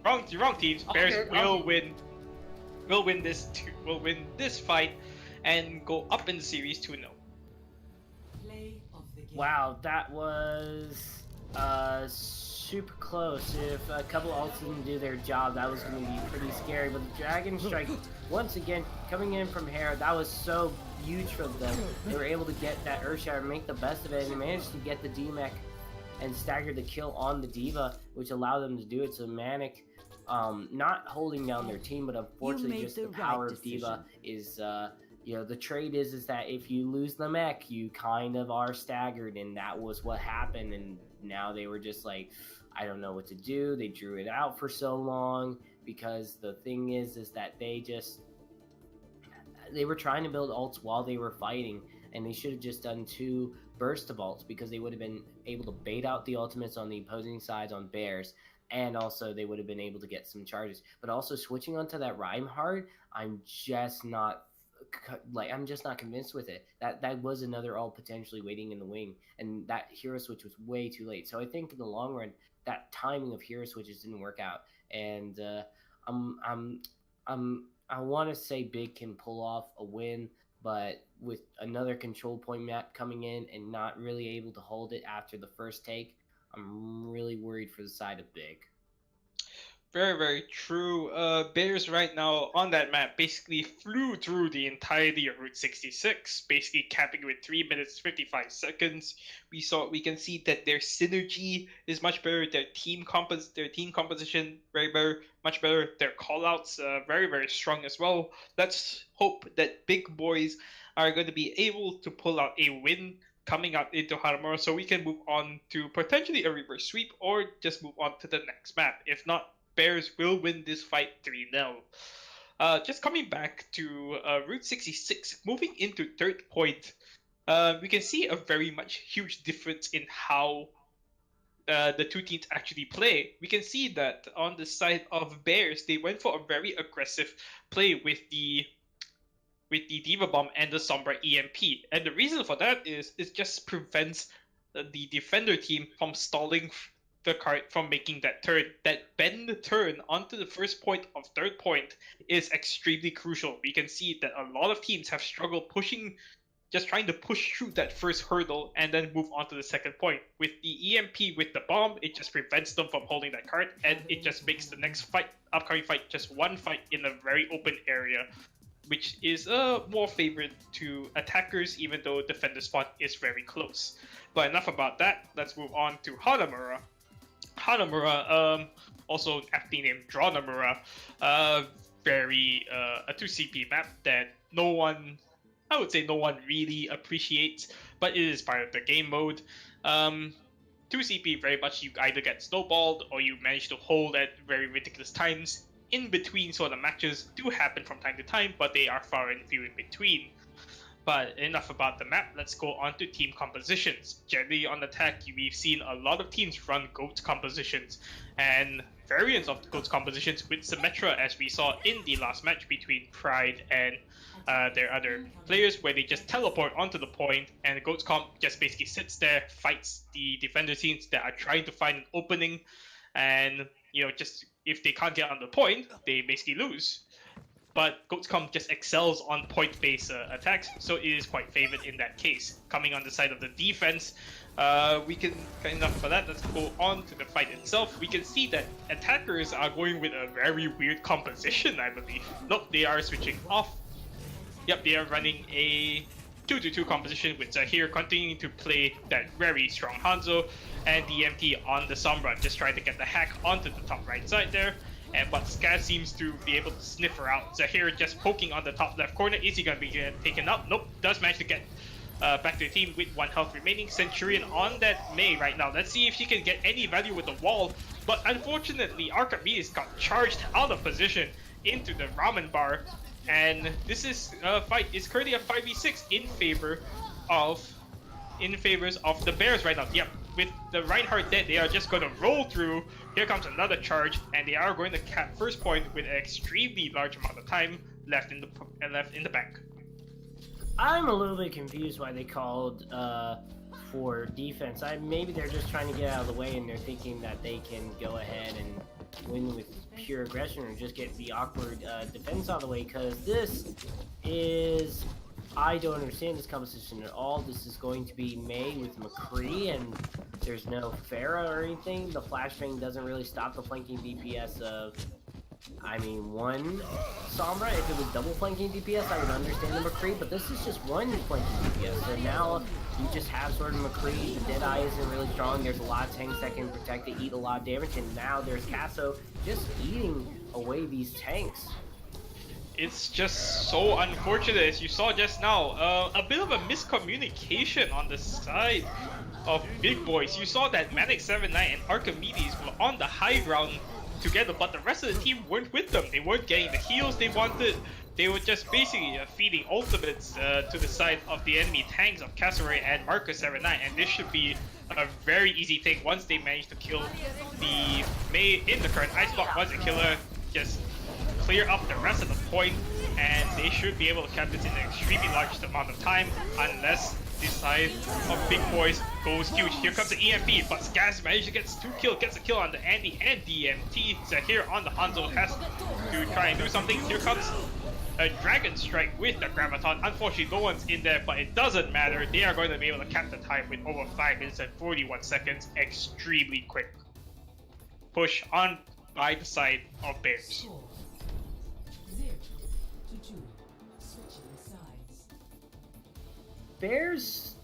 wrong teams. Bears will win this fight and go up in the series 2-0. Wow, that was super close. If a couple ults didn't do their job, that was going to be pretty scary. But the Dragon Strike, once again, coming in from Hera, that was so huge for them. They were able to get that Earthshatter and make the best of it, and they managed to get the D-Mech and stagger the kill on the D.Va, which allowed them to do it. So Manic, not holding down their team, but unfortunately just the power of D.Va is... you know, the trade is that if you lose the mech, you kind of are staggered, and that was what happened. And now they were just like, I don't know what to do. They drew it out for so long because the thing is that they were trying to build ults while they were fighting, and they should have just done 2 burst of ults because they would have been able to bait out the ultimates on the opposing sides on Bears, and also they would have been able to get some charges. But also switching onto that Reinhardt, I'm just not convinced with it. That was another ult potentially waiting in the wing, and that hero switch was way too late. So I think in the long run, that timing of hero switches didn't work out. And I want to say Big can pull off a win, but with another control point map coming in and not really able to hold it after the first take, I'm really worried for the side of Big. Very, very true. Bears right now on that map basically flew through the entirety of Route 66, basically capping with 3 minutes 55 seconds. We can see that their synergy is much better. Their team composition very better, much better. Their callouts very, very strong as well. Let's hope that Big Boiz are going to be able to pull out a win coming up into Hanamura, so we can move on to potentially a reverse sweep or just move on to the next map. If not, Bears will win this fight 3-0. Just coming back to Route 66, moving into third point, we can see a very much huge difference in how the two teams actually play. We can see that on the side of Bears, they went for a very aggressive play with the D.Va Bomb and the Sombra EMP. And the reason for that is it just prevents the defender team from stalling the cart from making that turn. That bend turn onto the first point of third point is extremely crucial. We can see that a lot of teams have struggled just trying to push through that first hurdle and then move on to the second point. With the EMP, with the bomb, it just prevents them from holding that cart, and it just makes the next upcoming fight, just one fight in a very open area, which is more favored to attackers, even though defender spawn is very close. But enough about that. Let's move on to Hanamura. Hanamura, also aptly named Drawnemura, a 2CP map that I would say no one really appreciates, but it is part of the game mode. 2CP very much you either get snowballed or you manage to hold at very ridiculous times. In between sort of matches do happen from time to time, but they are far and few in between. But enough about the map, let's go on to team compositions. Generally on attack, we've seen a lot of teams run GOAT compositions, and variants of GOAT compositions with Symmetra, as we saw in the last match between Pride and their other players, where they just teleport onto the point, and GOAT comp just basically sits there, fights the defender teams that are trying to find an opening, and just if they can't get on the point, they basically lose. But GoatsCom just excels on point-based attacks, so it is quite favored in that case. Coming on the side of the defense, we can, enough for that, let's go on to the fight itself. We can see that attackers are going with a very weird composition, I believe. Nope, they are switching off. Yep, they are running a 2-2 composition with Zahir continuing to play that very strong Hanzo, and DMT on the Sombra, just trying to get the hack onto the top right side there. But Scaz seems to be able to sniff her out. Zahir just poking on the top left corner. Is he going to be taken up? Nope. Does manage to get back to the team with 1 health remaining. Centurion on that Mei right now. Let's see if she can get any value with the wall. But unfortunately, Archibald got charged out of position. into the ramen bar, and this is fight is currently a 5v6 in favors of the Bears right now. Yep, with the Reinhardt dead, they are just going to roll through. Here comes another charge, and they are going to cap first point with an extremely large amount of time left in the bank. I'm a little bit confused why they called for defense. Maybe they're just trying to get out of the way, and they're thinking that they can go ahead and win with pure aggression, or just get the awkward defense out of the way. Because this is, I don't understand this composition at all. This is going to be Mei with McCree, and there's no Pharah or anything. The flashbang doesn't really stop the flanking DPS of, I mean, one Sombra. If it was double flanking DPS, I would understand the McCree, but this is just one flanking DPS. So now you just have sort of McCree. The Deadeye isn't really strong. There's a lot of tanks that can protect it, eat a lot of damage, and now there's Casso just eating away these tanks. It's just so unfortunate, as you saw just now. A bit of a miscommunication on the side of Big Boiz. You saw that Manic79 and Archimedes were on the high ground together, but the rest of the team weren't with them. They weren't getting the heals they wanted. They were just basically feeding ultimates to the side of the enemy tanks of Cassowary and Marcus79, and this should be a very easy thing once they manage to kill the Mei in the current ice block. Once they kill her, just clear up the rest of the point, and they should be able to cap this in an extremely large amount of time, unless the side of Big Boiz goes huge. Here comes the EMP, but Skaz manages to get gets a kill on the Andy and DMT. So here on the Hanzo has to try and do something. Here comes a Dragon Strike with the Graviton. Unfortunately, no one's in there, but it doesn't matter. They are going to be able to cap the time with over 5 minutes and 41 seconds. Extremely quick push on by the side of Bears. Bears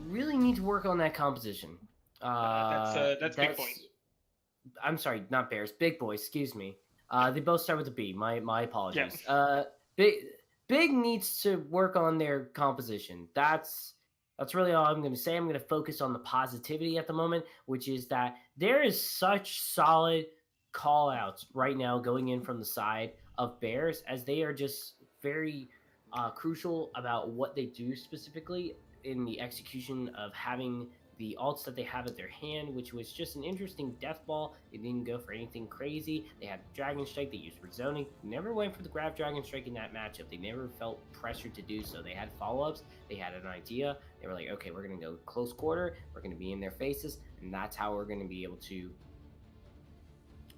really need to work on that composition. That's Big Boiz. I'm sorry, not Bears. Big Boiz, excuse me. They both start with a B. My apologies. Yeah. Big needs to work on their composition. That's really all I'm going to say. I'm going to focus on the positivity at the moment, which is that there is such solid call-outs right now going in from the side of Bears, as they are just very crucial about what they do specifically in the execution of having the ults that they have at their hand, which was just an interesting death ball. They didn't go for anything crazy. They had Dragon Strike. They used rezoning. Never went for the grab Dragon Strike in that matchup. They never felt pressured to do so. They had follow-ups. They had an idea. They were like, okay, we're going to go close quarter. We're going to be in their faces, and that's how we're going to be able to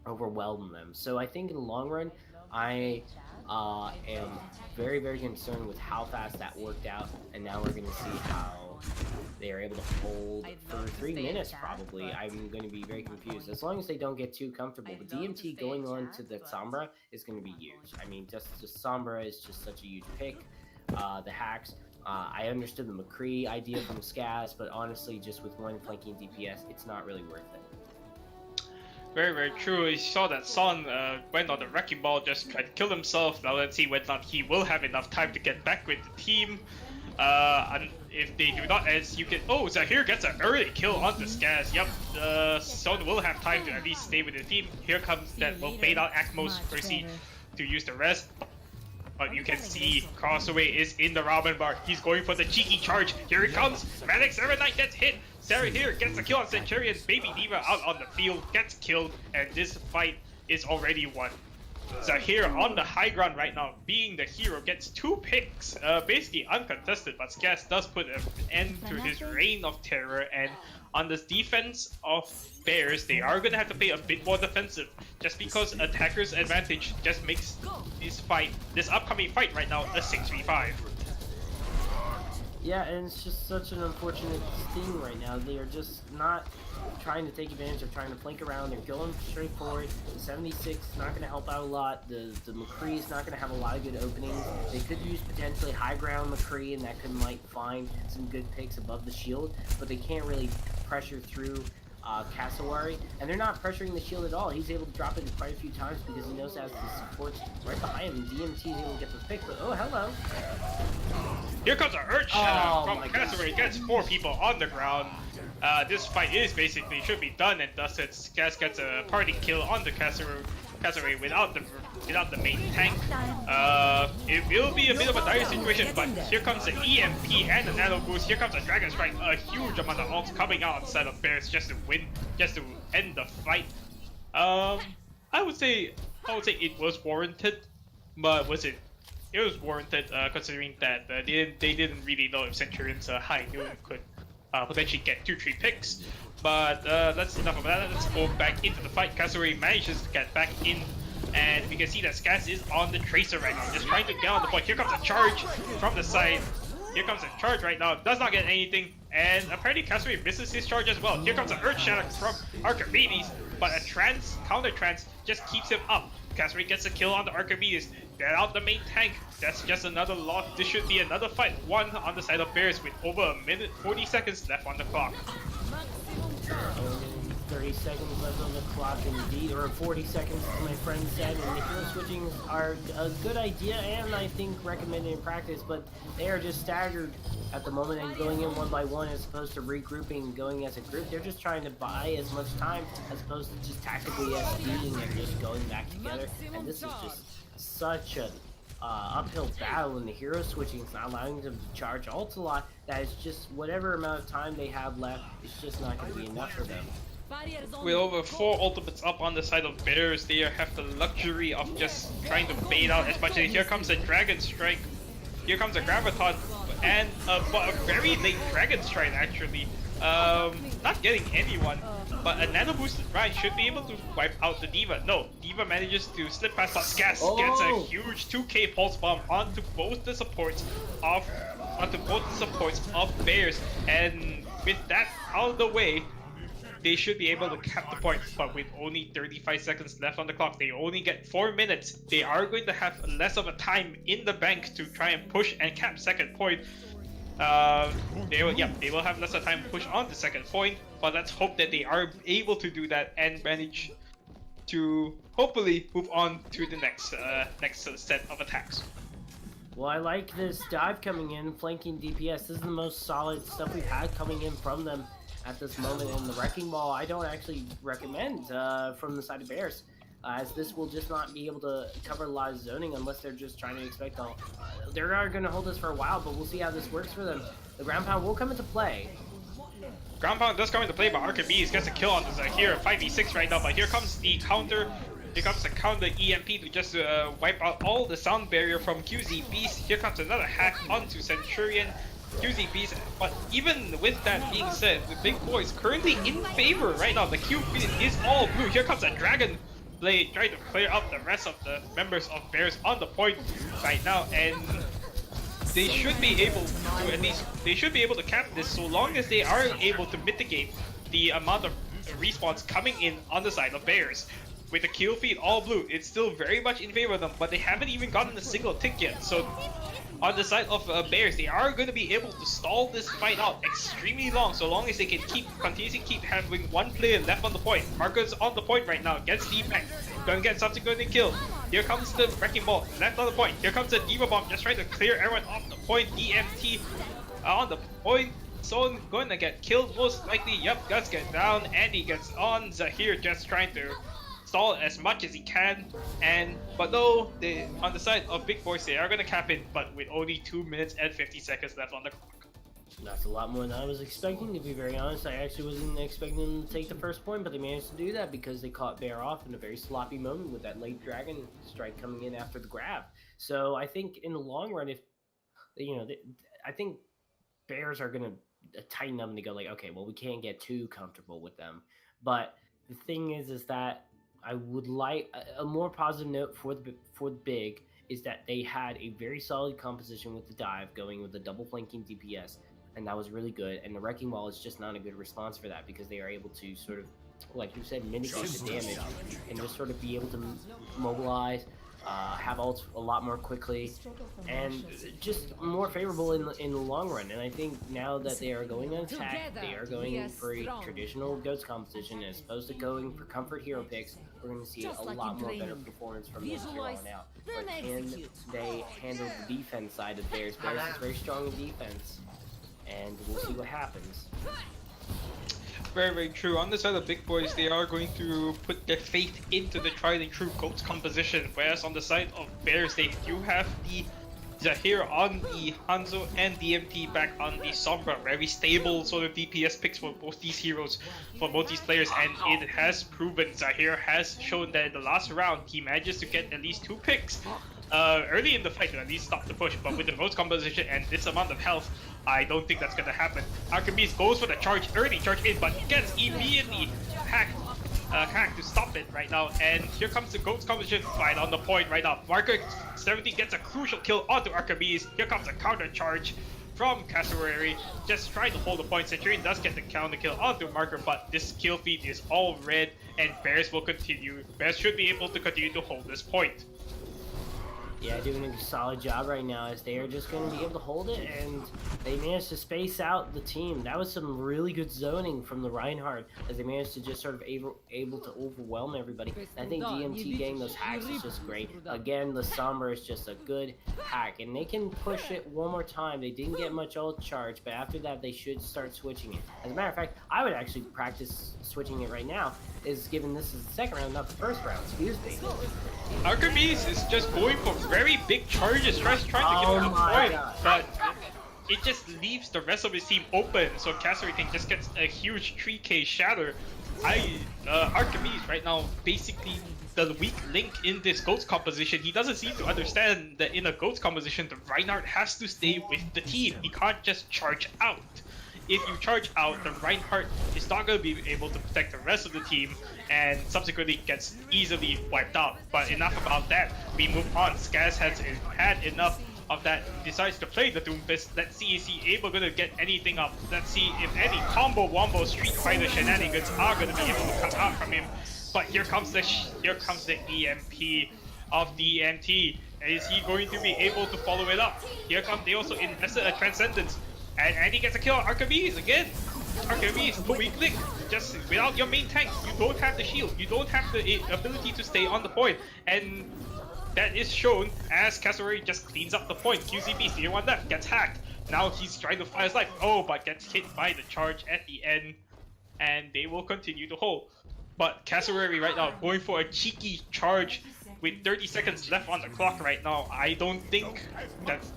overwhelm them. So I think in the long run, I am very, very concerned with how fast that worked out, and now we're going to see how they are able to hold for 3 minutes probably. I'm going to be very confused. As long as they don't get too comfortable, the DMT going on to the Sombra is going to be huge. I mean, just Sombra is just such a huge pick. The hacks, I understood the McCree idea from Skaz, but honestly, just with one flanking DPS, it's not really worth it. Very, very true. You saw that Son went on the wrecking ball, just tried to kill himself. Now let's see whether or not he will have enough time to get back with the team. And if they do not, as you can... Oh, Zahir gets an early kill on the Skaz. Yep, Son will have time to at least stay with the team. Here comes that will bait out Akmo's Mercy to use the rest. But you can see Crossaway is in the ramen bar. He's going for the cheeky charge. Here it comes. Manic79 gets hit. Sarah here gets a kill on Centurion. Baby Diva out on the field gets killed, and this fight is already won. Zahir on the high ground right now, being the hero, gets 2 picks, basically uncontested, but Skaz does put an end to his reign of terror, and on this defense of Bears, they are going to have to play a bit more defensive, just because attacker's advantage just makes this upcoming fight right now, a 6v5. Yeah, and it's just such an unfortunate thing right now. They are just not trying to take advantage of trying to flank around. They're going straight forward. The 76 is not going to help out a lot. The McCree is not going to have a lot of good openings. They could use potentially high ground McCree, and that could might find some good picks above the shield, but they can't really pressure through Cassowary, and they're not pressuring the shield at all. He's able to drop it quite a few times because he knows has the supports right behind him. DMT is able to get the pick, but oh, hello. Here comes an Earth Shadow from Cassowary. Gets 4 people on the ground. This fight is basically should be done, and thus Skaz gets a party kill on the Cassowary Cassowary without the main tank. It will be a bit of a dire situation, but here comes the EMP and the Nano Boost. Here comes the Dragon Strike. A huge amount of ults coming out on the side of Bears just to win, just to end the fight. I would say it was warranted, but was it? It was warranted considering that they didn't really know if Centurion's high noon could potentially get 2-3 picks. But that's enough of that. Let's go back into the fight. Cassowary manages to get back in, and we can see that Skaz is on the Tracer right now, just trying to get on the point. Here comes a charge from the side. Here comes a charge right now. Does not get anything, and apparently Cassowary misses his charge as well. Here comes an Earth Shatter from Archimedes, but a counter trance just keeps him up. Cassowary gets a kill on the Archimedes. Get out the main tank. That's just another loss. This should be another fight. One on the side of Bears with over a minute 40 seconds left on the clock. 30 seconds left on the clock indeed, or 40 seconds as my friend said, and the hero switchings are a good idea and I think recommended in practice, but they are just staggered at the moment and going in one by one as opposed to regrouping and going as a group. They're just trying to buy as much time as opposed to just tactically SDing and just going back together, and this is just such an uphill battle, and the hero switching is not allowing them to charge ults a lot. That is just whatever amount of time they have left, it's just not going to be enough for them. With over 4 ultimates up on the side of Bears, they have the luxury of just trying to bait out as much as. Here comes a Dragon Strike. Here comes a Graviton, and but a very late Dragon Strike actually. Not getting anyone, but a Nano Boosted Ryan should be able to wipe out the D.Va. No, D.Va manages to slip past, but Skaz gets a huge 2k Pulse Bomb onto both the supports of Bears, and with that out of the way, they should be able to cap the point. But with only 35 seconds left on the clock, they only get 4 minutes. They are going to have less of a time in the bank to try and push and cap second point. They will have less of time to push on the second point, but let's hope that they are able to do that and manage to hopefully move on to the next set of attacks. Well, I like this dive coming in, flanking DPS. This is the most solid stuff we've had coming in from them at this moment, in the Wrecking Ball I don't actually recommend from the side of Bears, as this will just not be able to cover a lot of zoning unless they're just trying to expect all. They're going to hold this for a while, but we'll see how this works for them. The Ground Pound will come into play. Ground Pound does come into play, but Archimedes gets a kill on this here 5v6 right now, but here comes the counter. Here comes the counter EMP to just wipe out all the sound barrier from QZ Beast. Here comes another hack onto Centurion. QZ Beast, but even with that being said, the Big Boiz currently in favor right now. The Q feed is all blue. Here comes a Dragon Blade trying to clear up the rest of the members of Bears on the point right now, and they should be able to cap this so long as they are able to mitigate the amount of respawns coming in on the side of Bears. With the kill feed all blue, it's still very much in favor of them, but they haven't even gotten a single tick yet. So on the side of Bears, they are going to be able to stall this fight out extremely long, so long as they can continuously keep having one player left on the point. Marco's on the point right now, gets D-Pack, gonna get something going to kill. Here comes the Wrecking Ball, left on the point. Here comes the D.Va Bomb, just trying to clear everyone off the point. DMT on the point. So going to get killed most likely. Yep, Guts gets down, Andy gets on. Zahir just trying to stall as much as he can, but no, on the side of Big Boiz, they are going to cap it, but with only 2 minutes and 50 seconds left on the clock. That's a lot more than I was expecting, to be very honest. I actually wasn't expecting them to take the first point, but they managed to do that because they caught Bear off in a very sloppy moment with that late Dragon Strike coming in after the grab. So I think in the long run, if I think Bears are going to tighten up and they go like, okay, well, we can't get too comfortable with them. But the thing is that I would like a more positive note for the Big is that they had a very solid composition with the dive going with the double flanking DPS, and that was really good. And the Wrecking Ball is just not a good response for that because they are able to sort of, like you said, mitigate the damage and just sort of be able to mobilize, have ults a lot more quickly, and just more favorable in the long run. And I think now that they are going on attack, they are going for a traditional Goats composition as opposed to going for comfort hero picks. We're going to see a lot more better performance from them here on out. But can they handle the defense side of Bears? Bears is very strong in defense, and we'll see what happens. Very, very true. On the side of Big Boys, they are going to put their faith into the tried and true GOATS composition, whereas on the side of Bears, they do have the Zahir on the Hanzo and DMT back on the Sombra. Very stable sort of DPS picks for both these heroes, for both these players, and it has proven. Zahir has shown that in the last round, he manages to get at least 2 picks early in the fight to at least stop the push, but with the GOATS composition and this amount of health, I don't think that's gonna happen. Archimedes goes for the charge early, charge in, but gets immediately hacked to stop it right now, and here comes the GOATS composition right on the point right now. Marker 70 gets a crucial kill onto Archimedes. Here comes a counter charge from Cassowary, just trying to hold the point. Centurion does get the counter kill onto Marker, but this kill feed is all red, and Bears will continue. Bears should be able to continue to hold this point. Yeah, doing a solid job right now as they are just going to be able to hold it, and they managed to space out the team. That was some really good zoning from the Reinhardt as they managed to just sort of able to overwhelm everybody. I think DMT getting those hacks is just great. Again, the Sombra is just a good hack, and they can push it one more time. They didn't get much ult charge, but after that they should start switching it. As a matter of fact, I would actually practice switching it right now, is given this is the second round, not the first round. Excuse me. Archimedes is just going for very big charges, trying to get to the point, but it just leaves the rest of his team open, so Cassowary can just get a huge 3k shatter. Archimedes right now, basically the weak link in this GOATS composition. He doesn't seem to understand that in a GOATS composition, the Reinhardt has to stay with the team. He can't just charge out. If you charge out, the Reinhardt is not going to be able to protect the rest of the team, and subsequently gets easily wiped out. But enough about that, we move on. Skaz has had enough of that, decides to play the Doomfist. Let's see, is he able to get anything up? Let's see if any combo wombo Street Fighter shenanigans are going to be able to come out from him. But here comes the EMP of DMT. Is he going to be able to follow it up? Here comes, they also invested a Transcendence. And he gets a kill on Archimedes again. Archimedes, the weak link. Just without your main tank, you don't have the shield. You don't have the ability to stay on the point. And that is shown as Cassowary just cleans up the point. QCB, the one left, gets hacked. Now he's trying to fire his life. Oh, but gets hit by the charge at the end. And they will continue to hold. But Cassowary right now going for a cheeky charge with 30 seconds left on the clock right now. I don't think that's...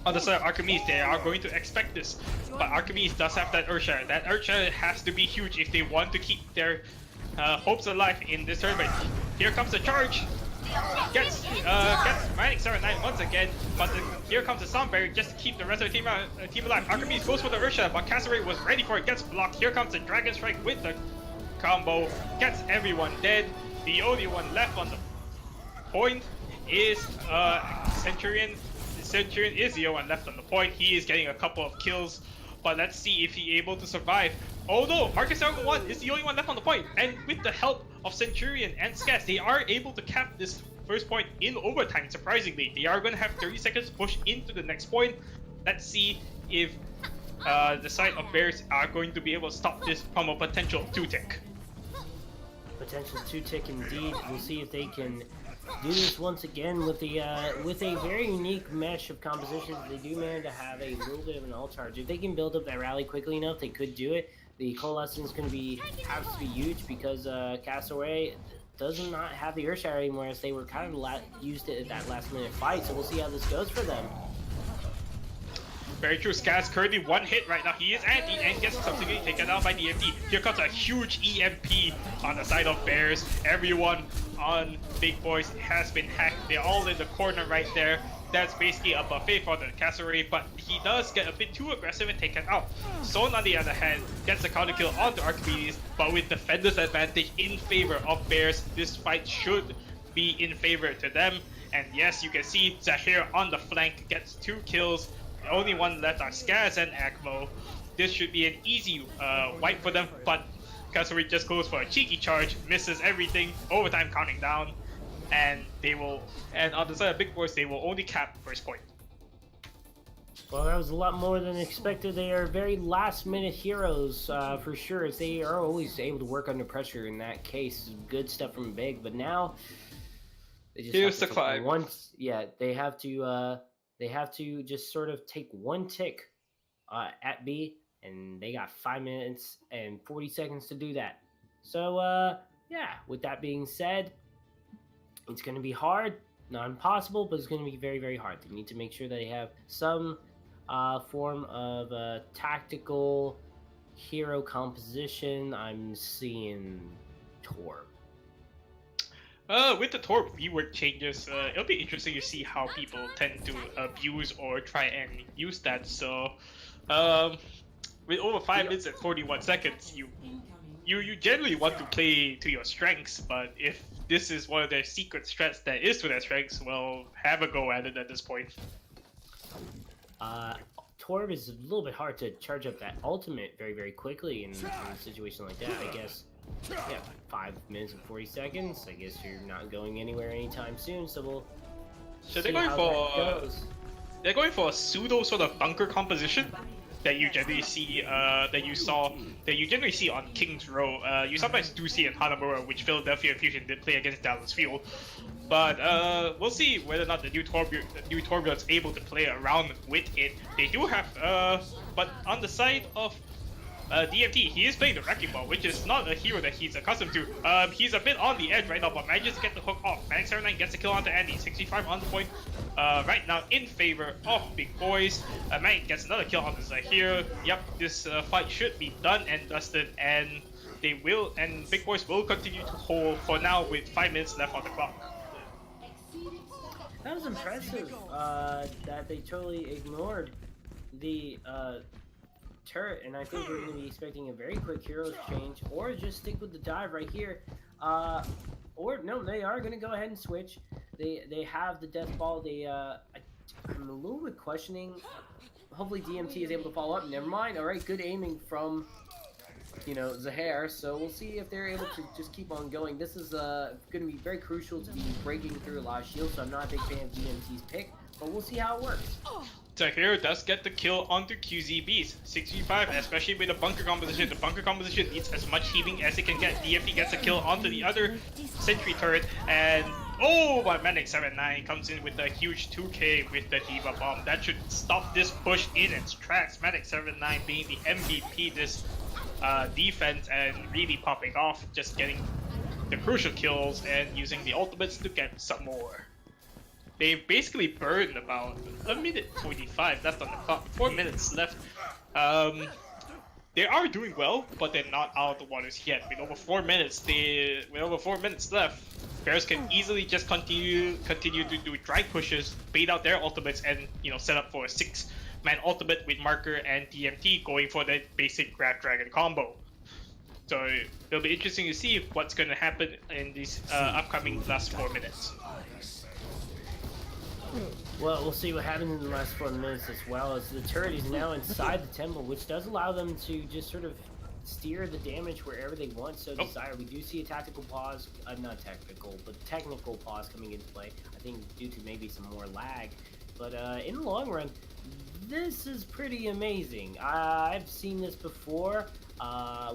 On the side of Archimedes, they are going to expect this, but Archimedes does have that Earthshare. That Earthshare has to be huge if they want to keep their hopes alive in this tournament. Here comes the charge. Gets Manic 79 once again, but here comes the Sound Barrier just to keep the rest of the team alive. Archimedes goes for the Earthshare, but Cassowary was ready for it, gets blocked. Here comes the Dragon Strike with the combo, gets everyone dead. The only one left on the point is Centurion. Centurion is the only one left on the point. He is getting a couple of kills, but let's see if he's able to survive. Oh no, Marcus 1 is the only one left on the point, and with the help of Centurion and Skaz, they are able to cap this first point in overtime. Surprisingly, they are going to have 30 seconds to push into the next point. Let's see if the side of Bears are going to be able to stop this from a potential 2-tick. Potential 2-tick indeed. We'll see if they can do this once again with a very unique mesh of compositions. They do manage to have a little bit of an ult charge. If they can build up that rally quickly enough, they could do it. The coalescence is going to has to be huge because Cassowary does not have the Earthshare anymore, as they were kind of used it at that last minute fight. So we'll see how this goes for them. Very true. Skaz currently one hit right now. He is anti and gets subsequently taken out by DMT. Here comes a huge EMP on the side of Bears. Everyone on Big Boiz has been hacked. They're all in the corner right there. That's basically a buffet for the Cassowary, but he does get a bit too aggressive and taken out. Zone, on the other hand, gets a counter kill onto Archimedes, but with Defender's advantage in favor of Bears, this fight should be in favor to them. And yes, you can see Zahir on the flank gets 2 kills. The only one left are Skaz and Akvo. This should be an easy wipe for them, but Cassowary just goes for a cheeky charge, misses everything, overtime counting down, and they will, and on the side of Big Boiz, they will only cap first point. Well, that was a lot more than expected. They are very last-minute heroes, for sure, as they are always able to work under pressure in that case. Good stuff from Big, but now they just here's the climb. They have to just sort of take one tick at B and they got 5 minutes and 40 seconds to do that. So yeah, with that being said, it's going to be hard, not impossible, but it's going to be very, very hard. They need to make sure they have some form of tactical hero composition. I'm seeing Torb. With the Torb rework changes, it'll be interesting to see how people tend to abuse or try and use that. So, with over 5 minutes and 41 seconds, you generally want to play to your strengths, but if this is one of their secret strats that is to their strengths, well, have a go at it at this point. Torb is a little bit hard to charge up that ultimate very, very quickly in a situation like that, I guess. Yeah, 5 minutes and 40 seconds. I guess you're not going anywhere anytime soon, so we'll So see how that goes. they're going for a pseudo sort of bunker composition that you generally see that you generally see on King's Row. You sometimes do see in Hanamura, which Philadelphia Fusion did play against Dallas Fuel. But we'll see whether or not the new Torbjorn's able to play around with it. They do have but on the side of DMT, he is playing the Wrecking Ball, which is not a hero that he's accustomed to. He's a bit on the edge right now, but manages to get the hook off. Manic79 gets a kill onto Andy, 65 on the point right now in favor of Big Boiz. Manic gets another kill onto Zahir. Yep, this fight should be done and dusted, and Big Boiz will continue to hold for now with 5 minutes left on the clock. That was impressive that they totally ignored the turret, and I think we're going to be expecting a very quick heroes change, or just stick with the dive right here. Or no, they are going to go ahead and switch. They have the death ball. I'm a little bit questioning. Hopefully DMT is able to follow up. Never mind. All right, good aiming from Zahir. So we'll see if they're able to just keep on going. This is going to be very crucial to be breaking through a lot of shields. So I'm not a big fan of DMT's pick, but we'll see how it works. Zahir does get the kill onto QZBs. 65, especially with the bunker composition. The bunker composition needs as much healing as it can get. DFT gets a kill onto the other sentry turret, and but Manic79 comes in with a huge 2k with the Diva Bomb. That should stop this push in its tracks. Manic79 being the MVP this defense and really popping off, just getting the crucial kills and using the ultimates to get some more. They basically burned about a minute 45 left on the clock. 4 minutes left. They are doing well, but they're not out of the waters yet. With over 4 minutes, left, Bears can easily just continue to do drag pushes, bait out their ultimates, and set up for a 6-man ultimate with Marker and DMT going for the basic Grab Dragon combo. So it'll be interesting to see what's going to happen in these upcoming last 4 minutes. Well, we'll see what happens in the last 4 minutes as well, as the turret is now inside the temple, which does allow them to just sort of steer the damage wherever they want so desire. We do see a tactical pause, not tactical, but technical pause coming into play, I think due to maybe some more lag. But in the long run, this is pretty amazing. I've seen this before.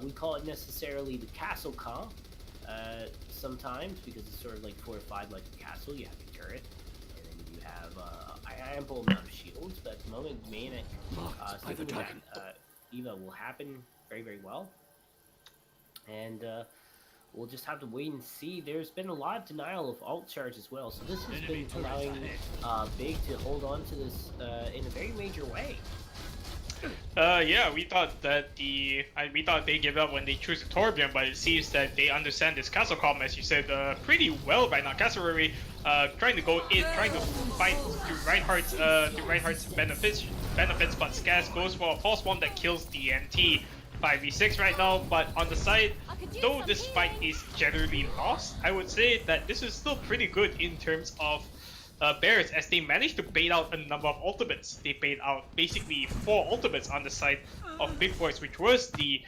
We call it necessarily the castle comp sometimes, because it's sort of like fortified like a castle. You have your turret, have ample amount of shields, but at the moment, sticking with that, Eva will happen very, very well. And we'll just have to wait and see. There's been a lot of denial of alt charge as well, so this has been allowing Big to hold on to this in a very major way. Yeah, we thought they give up when they choose the Torbjorn, but it seems that they understand this castle calm, as you said, pretty well right now. Cassowary trying to go in, trying to fight to Reinhardt's benefits, but Skaz goes for a false bomb that kills DMT. 5v6 right now, but on the side, though this fight is generally lost, I would say that this is still pretty good in terms of Bears, as they managed to bait out a number of ultimates. They bait out basically 4 ultimates on the side of Big Boiz, which was the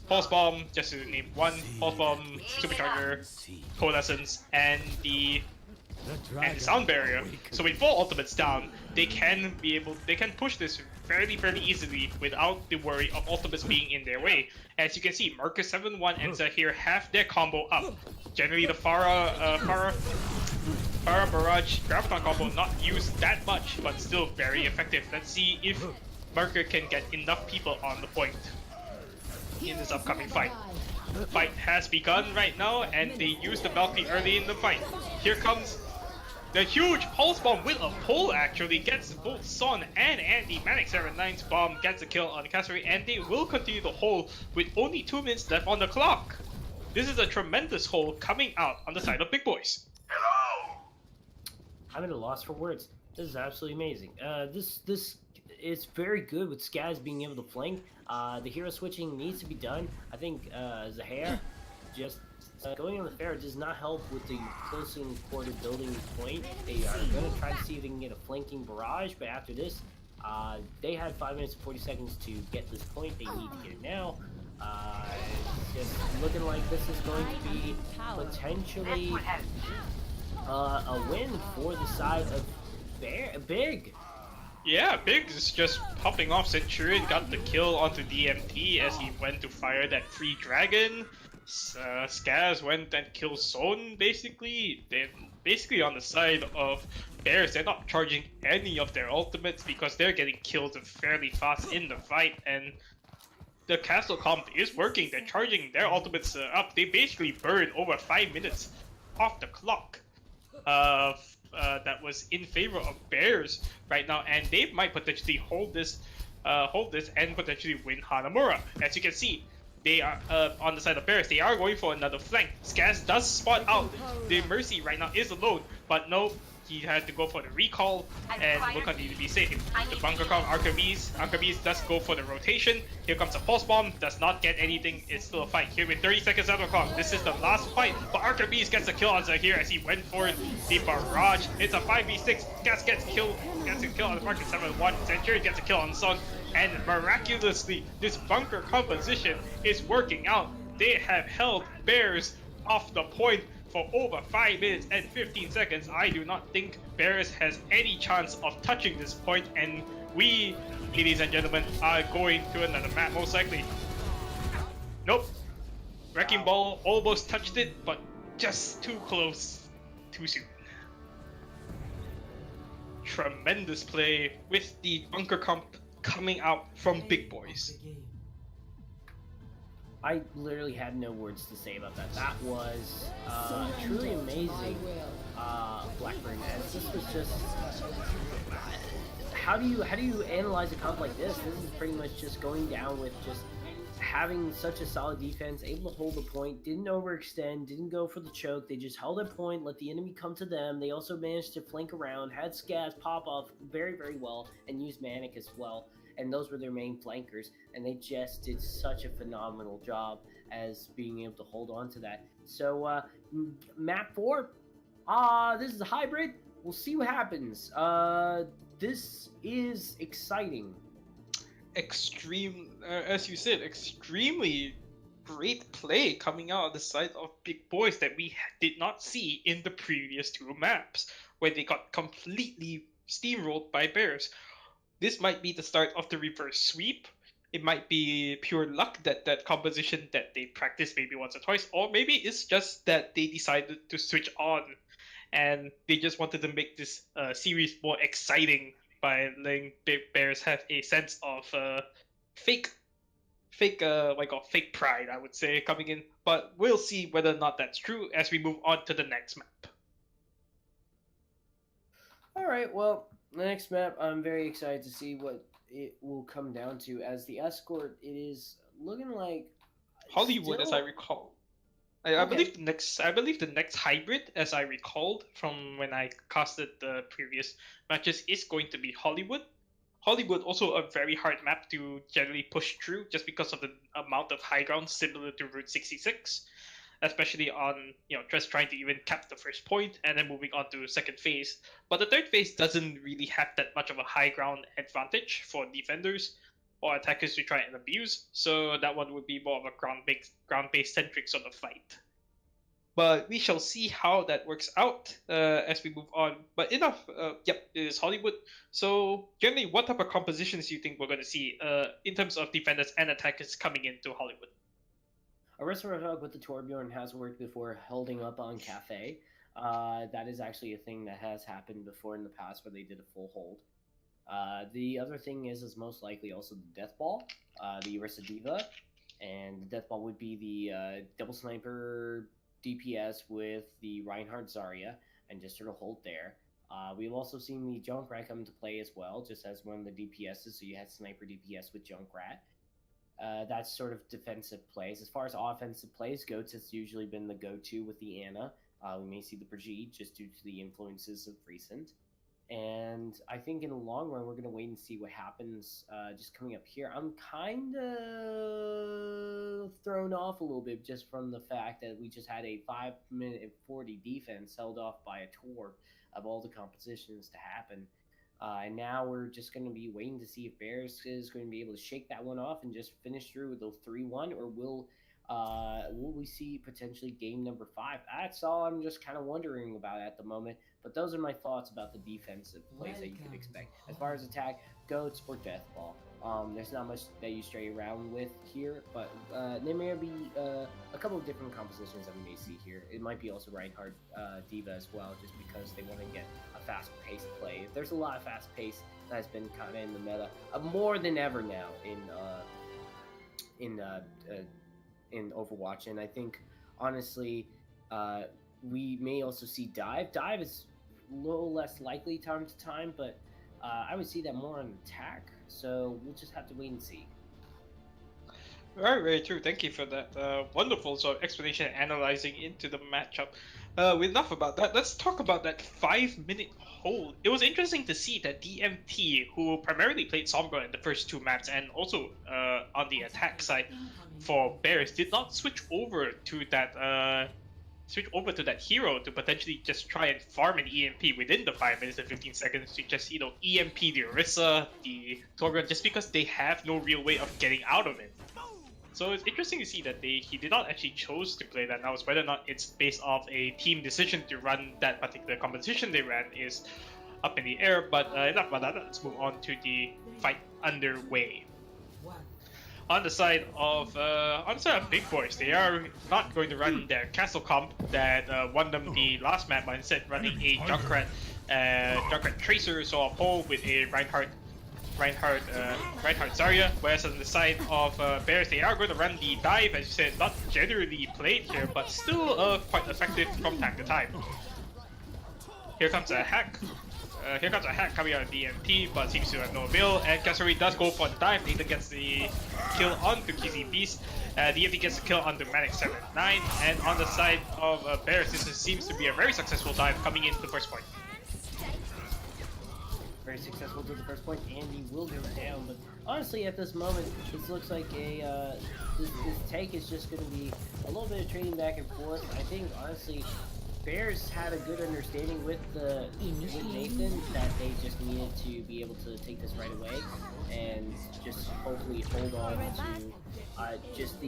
Pulse Bomb, just to name one, Pulse Bomb, Supercharger, Coalescence, and the Sound Barrier. So with 4 ultimates down, they can push this fairly easily without the worry of ultimates being in their way. As you can see, Marcus 7-1 and Zahir have their combo up. Generally, the Farah Barrage Graviton combo not used that much, but still very effective. Let's see if Barker can get enough people on the point in this upcoming fight. The fight has begun right now, and they use the Valkyrie early in the fight. Here comes the huge pulse bomb with a pull, actually gets both Son and Andy. Manic 79's bomb gets a kill on Cassari, and they will continue to hold with only 2 minutes left on the clock. This is a tremendous hold coming out on the side of Big Boiz. I'm at a loss for words. This is absolutely amazing. This is very good with Skaz being able to flank. The hero switching needs to be done. I think Zahir just going on the fair does not help with the close and quarter building point. They are going to try to see if they can get a flanking barrage, but after this, they had 5 minutes and 40 seconds to get this point. They need to get it now. It's just looking like this is going to be potentially a win for the side of Big. Yeah, Big is just popping off. Centurion got the kill onto DMT as he went to fire that free dragon. Skaz went and killed Son, basically. They're basically on the side of Bears. They're not charging any of their ultimates because they're getting killed fairly fast in the fight, and the castle comp is working. They're charging their ultimates up. They basically burned over 5 minutes off the clock. That was in favor of Bears right now, and they might potentially hold this and potentially win Hanamura. As you can see, they are on the side of Bears. They are going for another flank. Skaz does spot out. The Mercy right now is alone, but no, he had to go for the recall and will continue to be safe. The bunker comp Arcabees does go for the rotation. Here comes a pulse bomb, does not get anything. It's still a fight here with 30 seconds out of the clock. This is the last fight, but Arcabees gets a kill on Zahir as he went for the barrage. It's a 5v6. Gas gets a kill on the market 7-1. Centurion gets a kill on Son, and miraculously, this bunker composition is working out. They have held Bears off the point for over 5 minutes and 15 seconds. I do not think Bears has any chance of touching this point, and we, ladies and gentlemen, are going to another map most likely. Nope. Wrecking Ball almost touched it, but just too close, too soon. Tremendous play with the bunker comp coming out from Big Boiz. I literally had no words to say about that. That was truly amazing, Blackburn. As this was just, how do you analyze a comp like this? This is pretty much just going down with just having such a solid defense, able to hold the point, didn't overextend, didn't go for the choke. They just held their point, let the enemy come to them. They also managed to flank around, had Skaz pop off very, very well, and use Manic as well. And those were their main flankers, and they just did such a phenomenal job as being able to hold on to that. So map 4, this is a hybrid. We'll see what happens. This is exciting. As you said, extremely great play coming out of the side of Big Boiz that we did not see in the previous 2 maps, where they got completely steamrolled by Bears. This might be the start of the reverse sweep. It might be pure luck that composition that they practiced maybe once or twice, or maybe it's just that they decided to switch on and they just wanted to make this series more exciting by letting Bears have a sense of fake pride, I would say, coming in. But we'll see whether or not that's true as we move on to the next map. All right, well, the next map, I'm very excited to see what it will come down to. As the escort, it is looking like Hollywood, as I recall. I believe the next hybrid, as I recalled from when I casted the previous matches, is going to be Hollywood. Hollywood also a very hard map to generally push through, just because of the amount of high ground similar to Route 66, especially on just trying to even cap the first point and then moving on to second phase. But the third phase doesn't really have that much of a high ground advantage for defenders or attackers to try and abuse, so that one would be more of a ground-based centric sort of fight. But we shall see how that works out as we move on. But enough. Yep, it is Hollywood. So generally, what type of compositions do you think we're going to see in terms of defenders and attackers coming into Hollywood? Aristocrat with the Torbjorn has worked before, holding up on Cafe. That is actually a thing that has happened before in the past where they did a full hold. The other thing is most likely also the Death Ball, the Orisa Diva, and the Death Ball would be the double sniper DPS with the Reinhardt Zarya, and just sort of hold there. We've also seen the Junkrat come into play as well, just as one of the DPSs. So you had sniper DPS with Junkrat. That's sort of defensive plays. As far as offensive plays, Goats has usually been the go-to with the Ana. We may see the Brigitte just due to the influences of recent. And I think in the long run, we're going to wait and see what happens. Just coming up here, I'm kind of thrown off a little bit just from the fact that we just had a 5-minute and 40 defense held off by a Torb of all the compositions to happen. And now we're just going to be waiting to see if Bears is going to be able to shake that one off and just finish through with a 3-1, or will we see potentially game number 5? That's all I'm just kind of wondering about at the moment. But those are my thoughts about the defensive plays that you could expect. As far as attack, Goats or Death Ball. There's not much that you stray around with here, but there may be a couple of different compositions that we may see here. It might be also Reinhardt Diva as well, just because they want to get a fast-paced play. There's a lot of fast pace that has been kind of in the meta more than ever now in Overwatch, and I think honestly we may also see Dive. Dive is a little less likely time to time, but I would see that more on attack, so we'll just have to wait and see. Very, very true. Thank you for that wonderful sort of explanation and analyzing into the matchup. With enough about that, let's talk about that 5-minute hold. It was interesting to see that DMT, who primarily played Sombra in the first 2 maps and also on the attack side for Bears, did not switch over to that hero to potentially just try and farm an EMP within the 5 minutes and 15 seconds to just, EMP the Orisa, the Torgon, just because they have no real way of getting out of it. So it's interesting to see that he did not actually chose to play that. Now, it's whether or not it's based off a team decision to run that particular composition they ran is up in the air, but enough about that. Let's move on to the fight underway. On the side of Big Boiz, they are not going to run their castle comp that won them the last map, but instead running a Junkrat Tracer, so a pole with a Reinhardt Zarya. Whereas on the side of Bears, they are going to run the Dive, as you said, not generally played here, but still quite effective from time to time. Here comes a hack. Coming out of DMT, but seems to have no avail, and Kasuri does go for the dive. Nathan gets the kill onto Kizzy Beast. DMT gets the kill onto Manic 79, and on the side of Bears, this seems to be a very successful dive coming into the first point. Very successful to the first point, and he will go down, but honestly at this moment, this looks like this take is just going to be a little bit of trading back and forth. I think honestly Bears had a good understanding with Nathan that they just needed to be able to take this right away and just hopefully hold on to just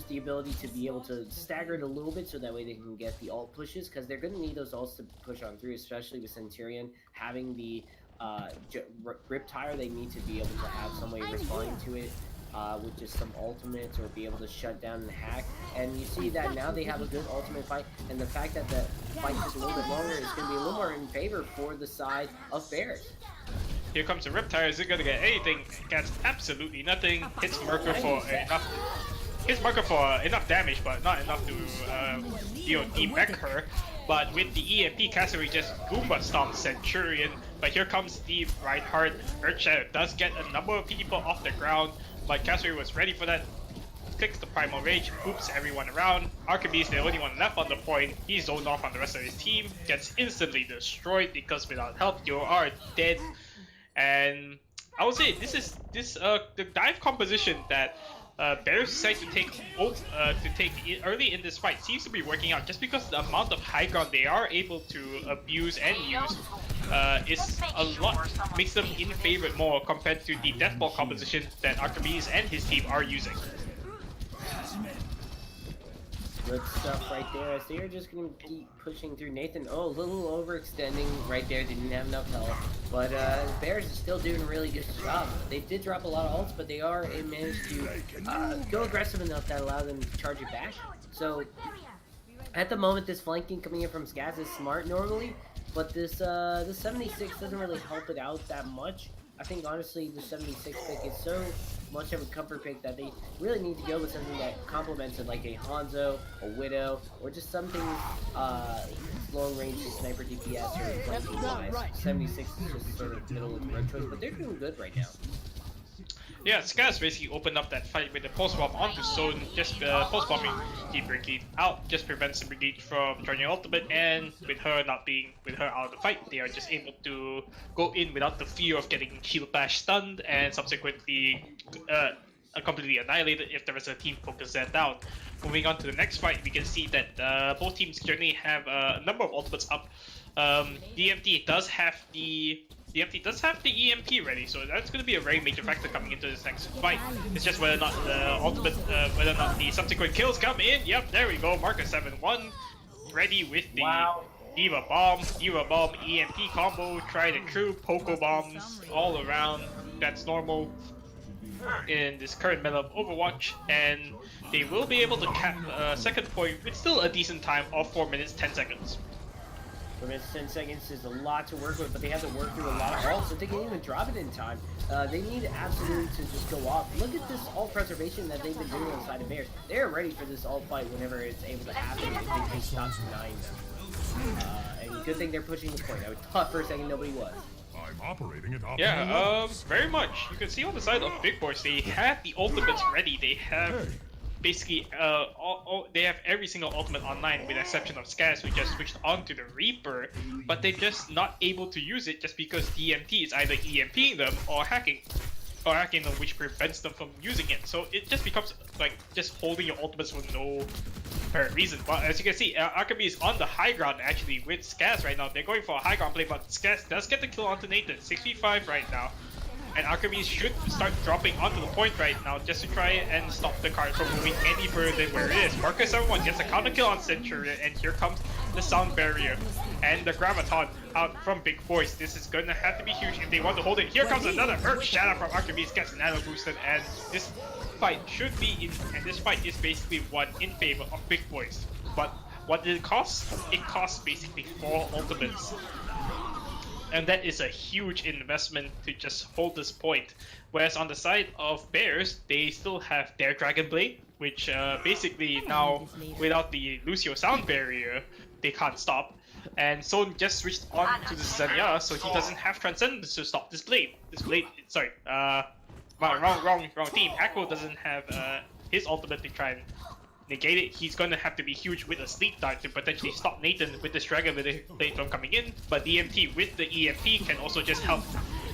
the ability to be able to stagger it a little bit so that way they can get the ult pushes, because they're going to need those ults to push on through, especially with Centurion having the Riptire. They need to be able to have some way of responding to it with just some ultimates, or be able to shut down and hack. And you see that now they have a good ultimate fight, and the fact that the fight is a little bit longer is going to be a little more in favor for the side of Bears. Here comes the Riptire. Is it going to get anything? Gets absolutely nothing. Hits Merker for enough damage, but not enough to de-mech her. But with the EMP, Kasuri just Goomba stomps Centurion. But here comes the Reinhardt. Earthshadow does get a number of people off the ground, but Kasuri was ready for that. Clicks the Primal Rage, boops everyone around. Archimedes, the only one left on the point. He's zoned off on the rest of his team. Gets instantly destroyed because without help, you are dead. And I would say the dive composition that Bears decided to take early in this fight seems to be working out, just because the amount of high ground they are able to abuse and use is a lot, makes them in favor more compared to the Deathball composition that Archimedes and his team are using. Good stuff right there, as they're just going to keep pushing through. Nathan, a little overextending right there, didn't have enough health. But Bears is still doing a really good job. They did drop a lot of ults, but they are managed to go aggressive enough that allowed them to charge it back. So, at the moment, this flanking coming in from Skaz is smart normally, But this 76 doesn't really help it out that much. I think honestly the 76 pick is so much of a comfort pick that they really need to go with something that complements it, like a Hanzo, a Widow, or just something long range sniper DPS or flanking wise. 76 is just sort of middle of the road choice, but they're doing good right now. Yeah, Skaz basically opened up that fight with the pulse bomb onto Zone, just pulse bombing the Brigade out, just prevents the Brigade from joining ultimate, and with her out of the fight, they are just able to go in without the fear of getting shield bash stunned and subsequently completely annihilated if there is a team focus that down. Moving on to the next fight, we can see that both teams currently have a number of ultimates up. DMT does have the EMP ready, so that's going to be a very major factor coming into this next fight. It's just whether or not the ultimate, whether or not the subsequent kills come in. Yep, there we go. Marcus 7-1, ready with the Diva Bomb, EMP combo, tried and true, Poco Bombs all around. That's normal in this current meta of Overwatch, and they will be able to cap second point with still a decent time of 4 minutes 10 seconds. 4 minutes, 10 seconds is a lot to work with, but they have to work through a lot of ults, so they can't even drop it in time. They need absolutely to just go off. Look at this ult preservation that they've been doing on the side of Bears. They're ready for this ult fight whenever it's able to happen if they can stop denying them. And good thing they're pushing the point. I thought for a second nobody was. I'm operating at very much. You can see on the side of Big Boiz, they have the ultimates ready. They have basically they have every single ultimate online with the exception of Skaz, who just switched onto the Reaper, but they're just not able to use it just because DMT is either EMPing them or hacking them, which prevents them from using it. So it just becomes like just holding your ultimates for no apparent reason. But as you can see, Alchemy is on the high ground actually with Skaz right now. They're going for a high ground play, but Skaz does get the kill onto Nathan, 6v5 right now. And Alchemy should start dropping onto the point right now just to try and stop the card from moving any further than where it is. Marcus 7-1 gets a counter kill on Centurion, and here comes the sound barrier and the graviton out from Big Boiz. This is gonna have to be huge if they want to hold it. Here comes another Earth Shadow from Alchemy, gets nano boosted, and this fight should be in, and this fight is basically won in favor of Big Boiz. But what did it cost? It cost basically 4 ultimates. And that is a huge investment to just hold this point. Whereas on the side of Bears, they still have their Dragon Blade, which basically now, without the Lucio sound barrier, they can't stop. And Son just switched on to the Zanya, so he doesn't have Transcendence to stop this blade. Wrong team. Echo doesn't have his ultimate to try and negate it. He's gonna have to be huge with a sleep dart to potentially stop Nathan with this Dragon Blade from coming in, but DMT with the EMP can also just help.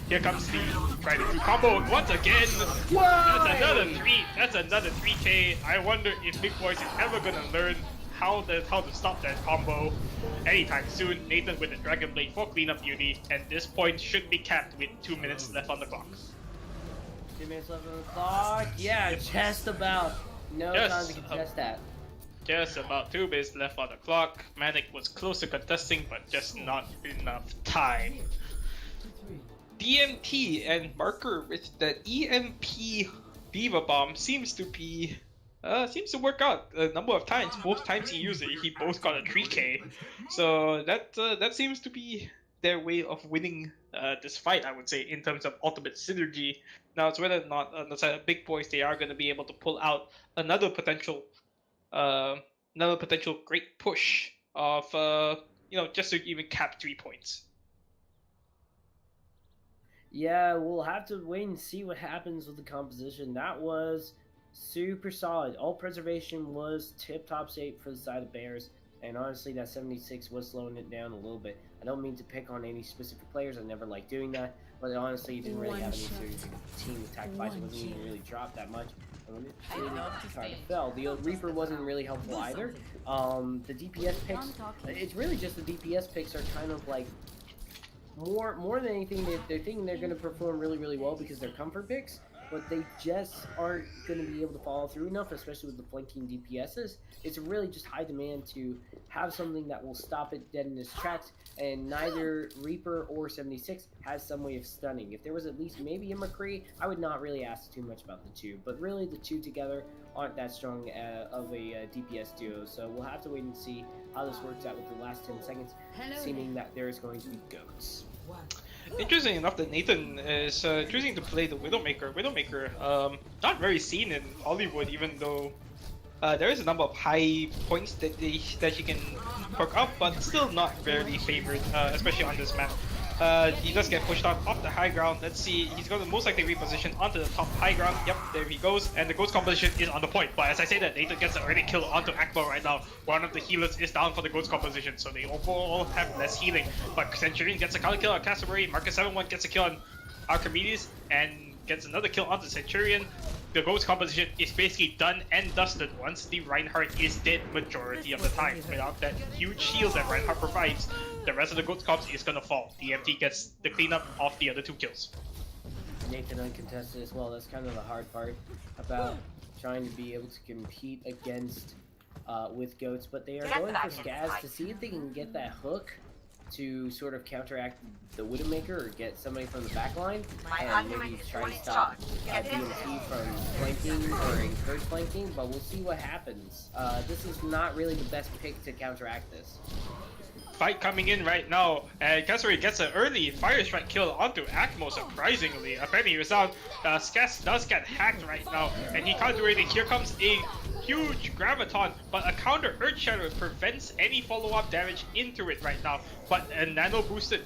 Here comes the try to do combo once again. That's another 3k. I wonder if Big Boiz is ever gonna learn how to stop that combo anytime soon. Nathan with the Dragon Blade for cleanup duty, and this point should be capped with 2 minutes left on the clock. 2 minutes left on the clock. Yeah, just about. No time to contest that. Just about 2 minutes left on the clock. Manic was close to contesting, but just not enough time. DMT and Marker with the EMP Diva Bomb seems to work out a number of times. Both times he used it, he both got a 3k. So that seems to be their way of winning this fight, I would say, in terms of ultimate synergy. Now it's whether or not on the side of Big Boiz they are going to be able to pull out another potential great push of just to even cap 3 points. Yeah, we'll have to wait and see what happens with the composition. That was super solid. All preservation was tip-top shape for the side of Bears, and honestly that 76 was slowing it down a little bit. I don't mean to pick on any specific players, I never like doing that, but honestly you didn't really have any serious team attack fights. It wasn't even really dropped that much. And when it really kind of fell, the Reaper wasn't really helpful either. The DPS picks, it's really just the DPS picks are kind of like more than anything, they're thinking they're going to perform really, really well because they're comfort picks. but they just aren't going to be able to follow through enough, especially with the flanking DPSs. It's really just high demand to have something that will stop it dead in its tracks, and neither Reaper or 76 has some way of stunning. If there was at least maybe a McCree, I would not really ask too much about the two, but really the two together aren't that strong of a DPS duo, so we'll have to wait and see how this works out with the last 10 seconds, seeming that there is going to be goats. Interesting enough that Nathan is choosing to play the Widowmaker. Not very seen in Hollywood, even though there is a number of high points that she can perk up, but still not very favored, especially on this map. He does get pushed off the high ground. Let's see, he's going to most likely reposition onto the top high ground. Yep, there he goes, and the Ghost composition is on the point. But as I say that, Nathan gets an early kill onto Akbar right now. One of the healers is down for the Ghost composition, so they overall have less healing. But Centurion gets a counter kill on Cassowary, Marcus 7-1 gets a kill on Archimedes, and gets another kill onto Centurion. The Ghost composition is basically done and dusted once the Reinhardt is dead majority of the time. Without that huge shield that Reinhardt provides, the rest of the Ghost comps is gonna fall. DMT gets the cleanup of the other 2 kills. Nathan uncontested as well. That's kind of the hard part about trying to be able to compete against with goats, but they are going for Skaz to see if they can get that hook to sort of counteract the Widowmaker or get somebody from the back line and maybe try to stop DMT from flanking or encourage flanking, but we'll see what happens. This is not really the best pick to counteract this. Fight coming in right now, and Cassowary gets an early Fire Strike kill onto Akmo, surprisingly. Apparently he was down. Skaz does get hacked right now, and he can't do anything. Here comes a huge Graviton, but a counter Earth Shadow prevents any follow-up damage into it right now. But a nano boosted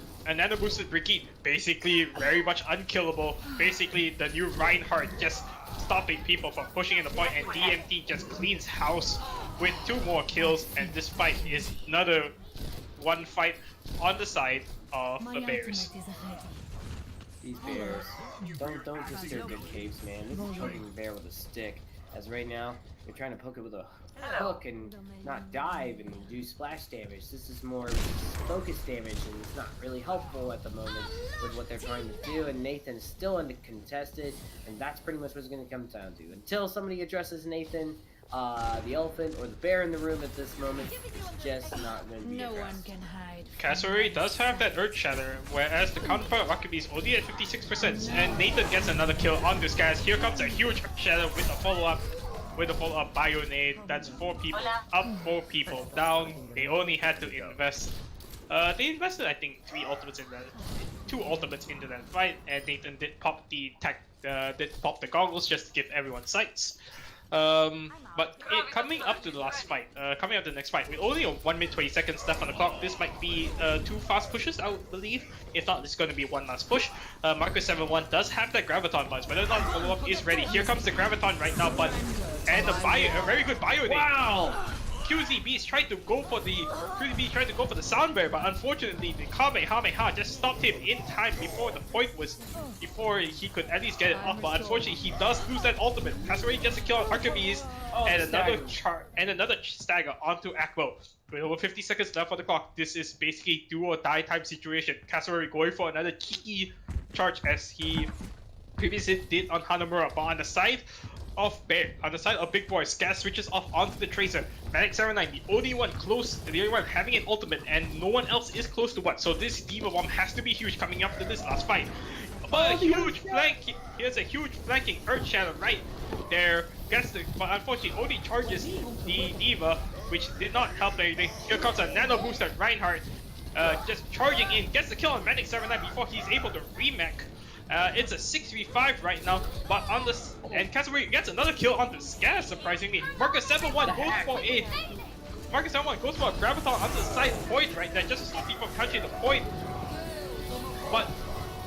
Brigitte, basically very much unkillable. Basically the new Reinhardt, just stopping people from pushing in the point, and DMT just cleans house with 2 more kills, and this fight is another one fight on the side of the Bears. These Bears, don't disturb their caves, man. This is choking a bear with a stick. As right now, they're trying to poke it with a hook and not dive and do splash damage. This is more focus damage, and it's not really helpful at the moment with what they're trying to do. And Nathan is still uncontested, and that's pretty much what it's going to come down to. Until somebody addresses Nathan, the elephant or the bear in the room at this moment is just not going to be addressed. No one can hide. Cassowary does have that Earth Shatter, whereas the counterpart of Rockaby is only at 56%, and Nathan gets another kill on this guy. Here comes a huge Earth Shatter with a follow-up Bionade. That's 4 people up, 4 people down. They only had to invest. They invested, I think, 2 ultimates into that fight, and Nathan did pop the goggles just to give everyone sights. Coming up to the last fight, coming up to the next fight, with only 1 minute 20 seconds left on the clock, this might be 2 fast pushes, I would believe. If not, it's going to be 1 last push. Marcus 7-1 does have that Graviton buzz, whether or not follow-up is ready. Here comes the Graviton right now, but a very good Bionade. Wow! QZB's tried to go for the sound barrier, but unfortunately the Kamehameha just stopped him in time before before he could at least get it off. But unfortunately he does lose that ultimate. Cassowary gets a kill on Archimedes, and another stagger onto Akmo. With over 50 seconds left on the clock, this is basically do or die type situation. Cassowary going for another cheeky charge as he previously did on Hanamura, but on the side of Big Boiz, Skaz switches off onto the Tracer. Manic 79, the only one having an ultimate, and no one else is close to one. So this Diva Bomb has to be huge coming up to this last fight. But here's a huge flanking Earth Shadow right there. But unfortunately only charges the Diva, which did not help anything. Here comes a nano booster Reinhardt, just charging in, gets the kill on Manic 79 before he's able to remech. It's a 6v5 right now, but and Cassowary gets another kill on the Skaz, surprisingly. Marcus 7-1 goes for a Graviton onto the side point right there, just to stop people from touching the point. But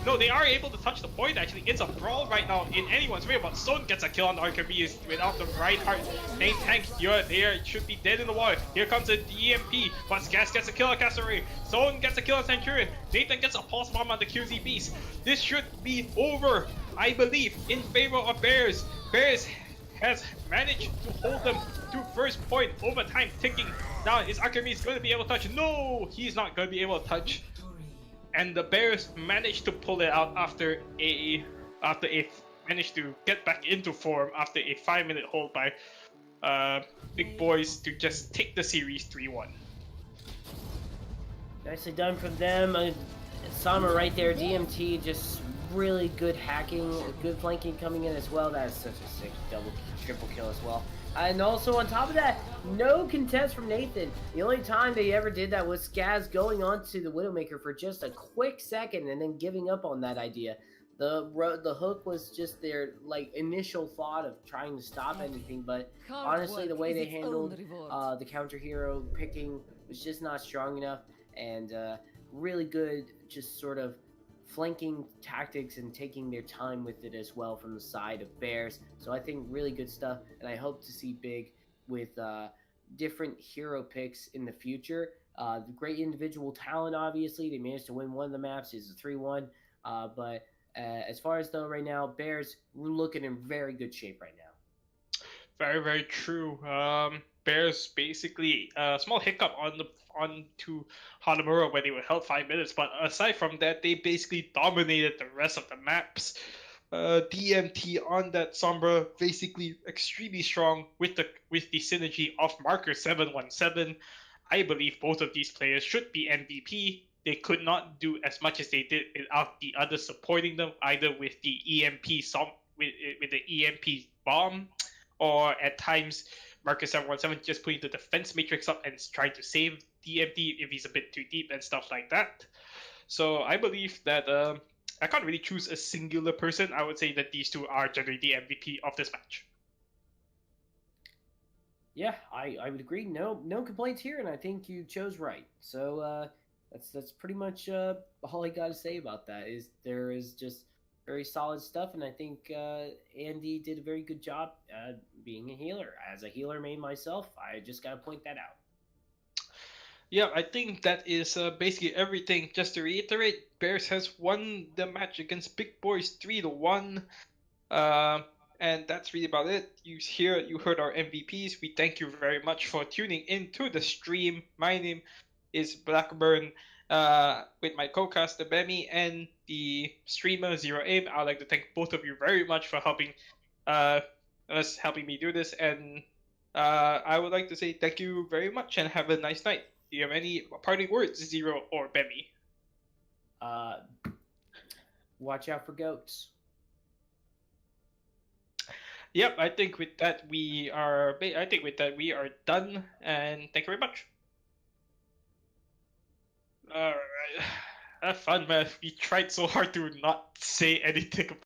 no, they are able to touch the point actually. It's a brawl right now in anyone's way, but Son gets a kill on the Archimedes without the Reinhardt main tank. They should be dead in the water. Here comes a DMP, but Skaz gets a kill on Cassowary. Son gets a kill on Centurion. Nathan gets a pulse bomb on the QZBs. This should be over, I believe, in favor of Bears. Bears has managed to hold them to first point. Over time ticking down. Is Archimedes going to be able to touch? No, he's not going to be able to touch. And the Bears managed to pull it out after a managed to get back into form after a 5-minute hold by Big Boiz to just take the series 3-1. Nicely done from them. Sama right there, DMT, just really good hacking, good flanking coming in as well. That is such a sick triple kill as well. And also on top of that, no contest from Nathan. The only time they ever did that was Skaz going on to the Widowmaker for just a quick second and then giving up on that idea. The hook was just their initial thought of trying to stop anything, but honestly, the way they handled the counter hero picking was just not strong enough, and really good just sort of flanking tactics and taking their time with it as well from the side of Bears. So I think really good stuff, and I hope to see Big with different hero picks in the future. The great individual talent, obviously. They managed to win one of the maps. It's a 3-1. But as far as though right now, Bears, we're looking in very good shape right now. Very, very true. Bears basically a small hiccup on to Hanamura where they were held 5 minutes, but aside from that, they basically dominated the rest of the maps. DMT on that Sombra basically extremely strong with the synergy of Marker 717. I believe both of these players should be MVP. They could not do as much as they did without the others supporting them, either with the EMP with the EMP bomb, or at times Marcus 717 just putting the defense matrix up and trying to save DMT if he's a bit too deep and stuff like that. So I believe that I can't really choose a singular person. I would say that these two are generally the MVP of this match. Yeah, I would agree. No complaints here, and I think you chose right. So that's pretty much all I got to say about that. Is there is just very solid stuff, and I think Andy did a very good job being a healer. As a healer main myself, I just got to point that out. Yeah, I think that is basically everything. Just to reiterate, Bears has won the match against Big Boiz 3-1. And that's really about it. You heard our MVPs. We thank you very much for tuning in to the stream. My name is Blackburn, with my co-caster Bemi and the streamer Zero Aim. I'd like to thank both of you very much for helping me do this, and I would like to say thank you very much and have a nice night. Do you have any parting words, Zero or Bemi? Watch out for goats. Yep, I think with that we are done, and thank you very much. Alright. Have fun, man. We tried so hard to not say anything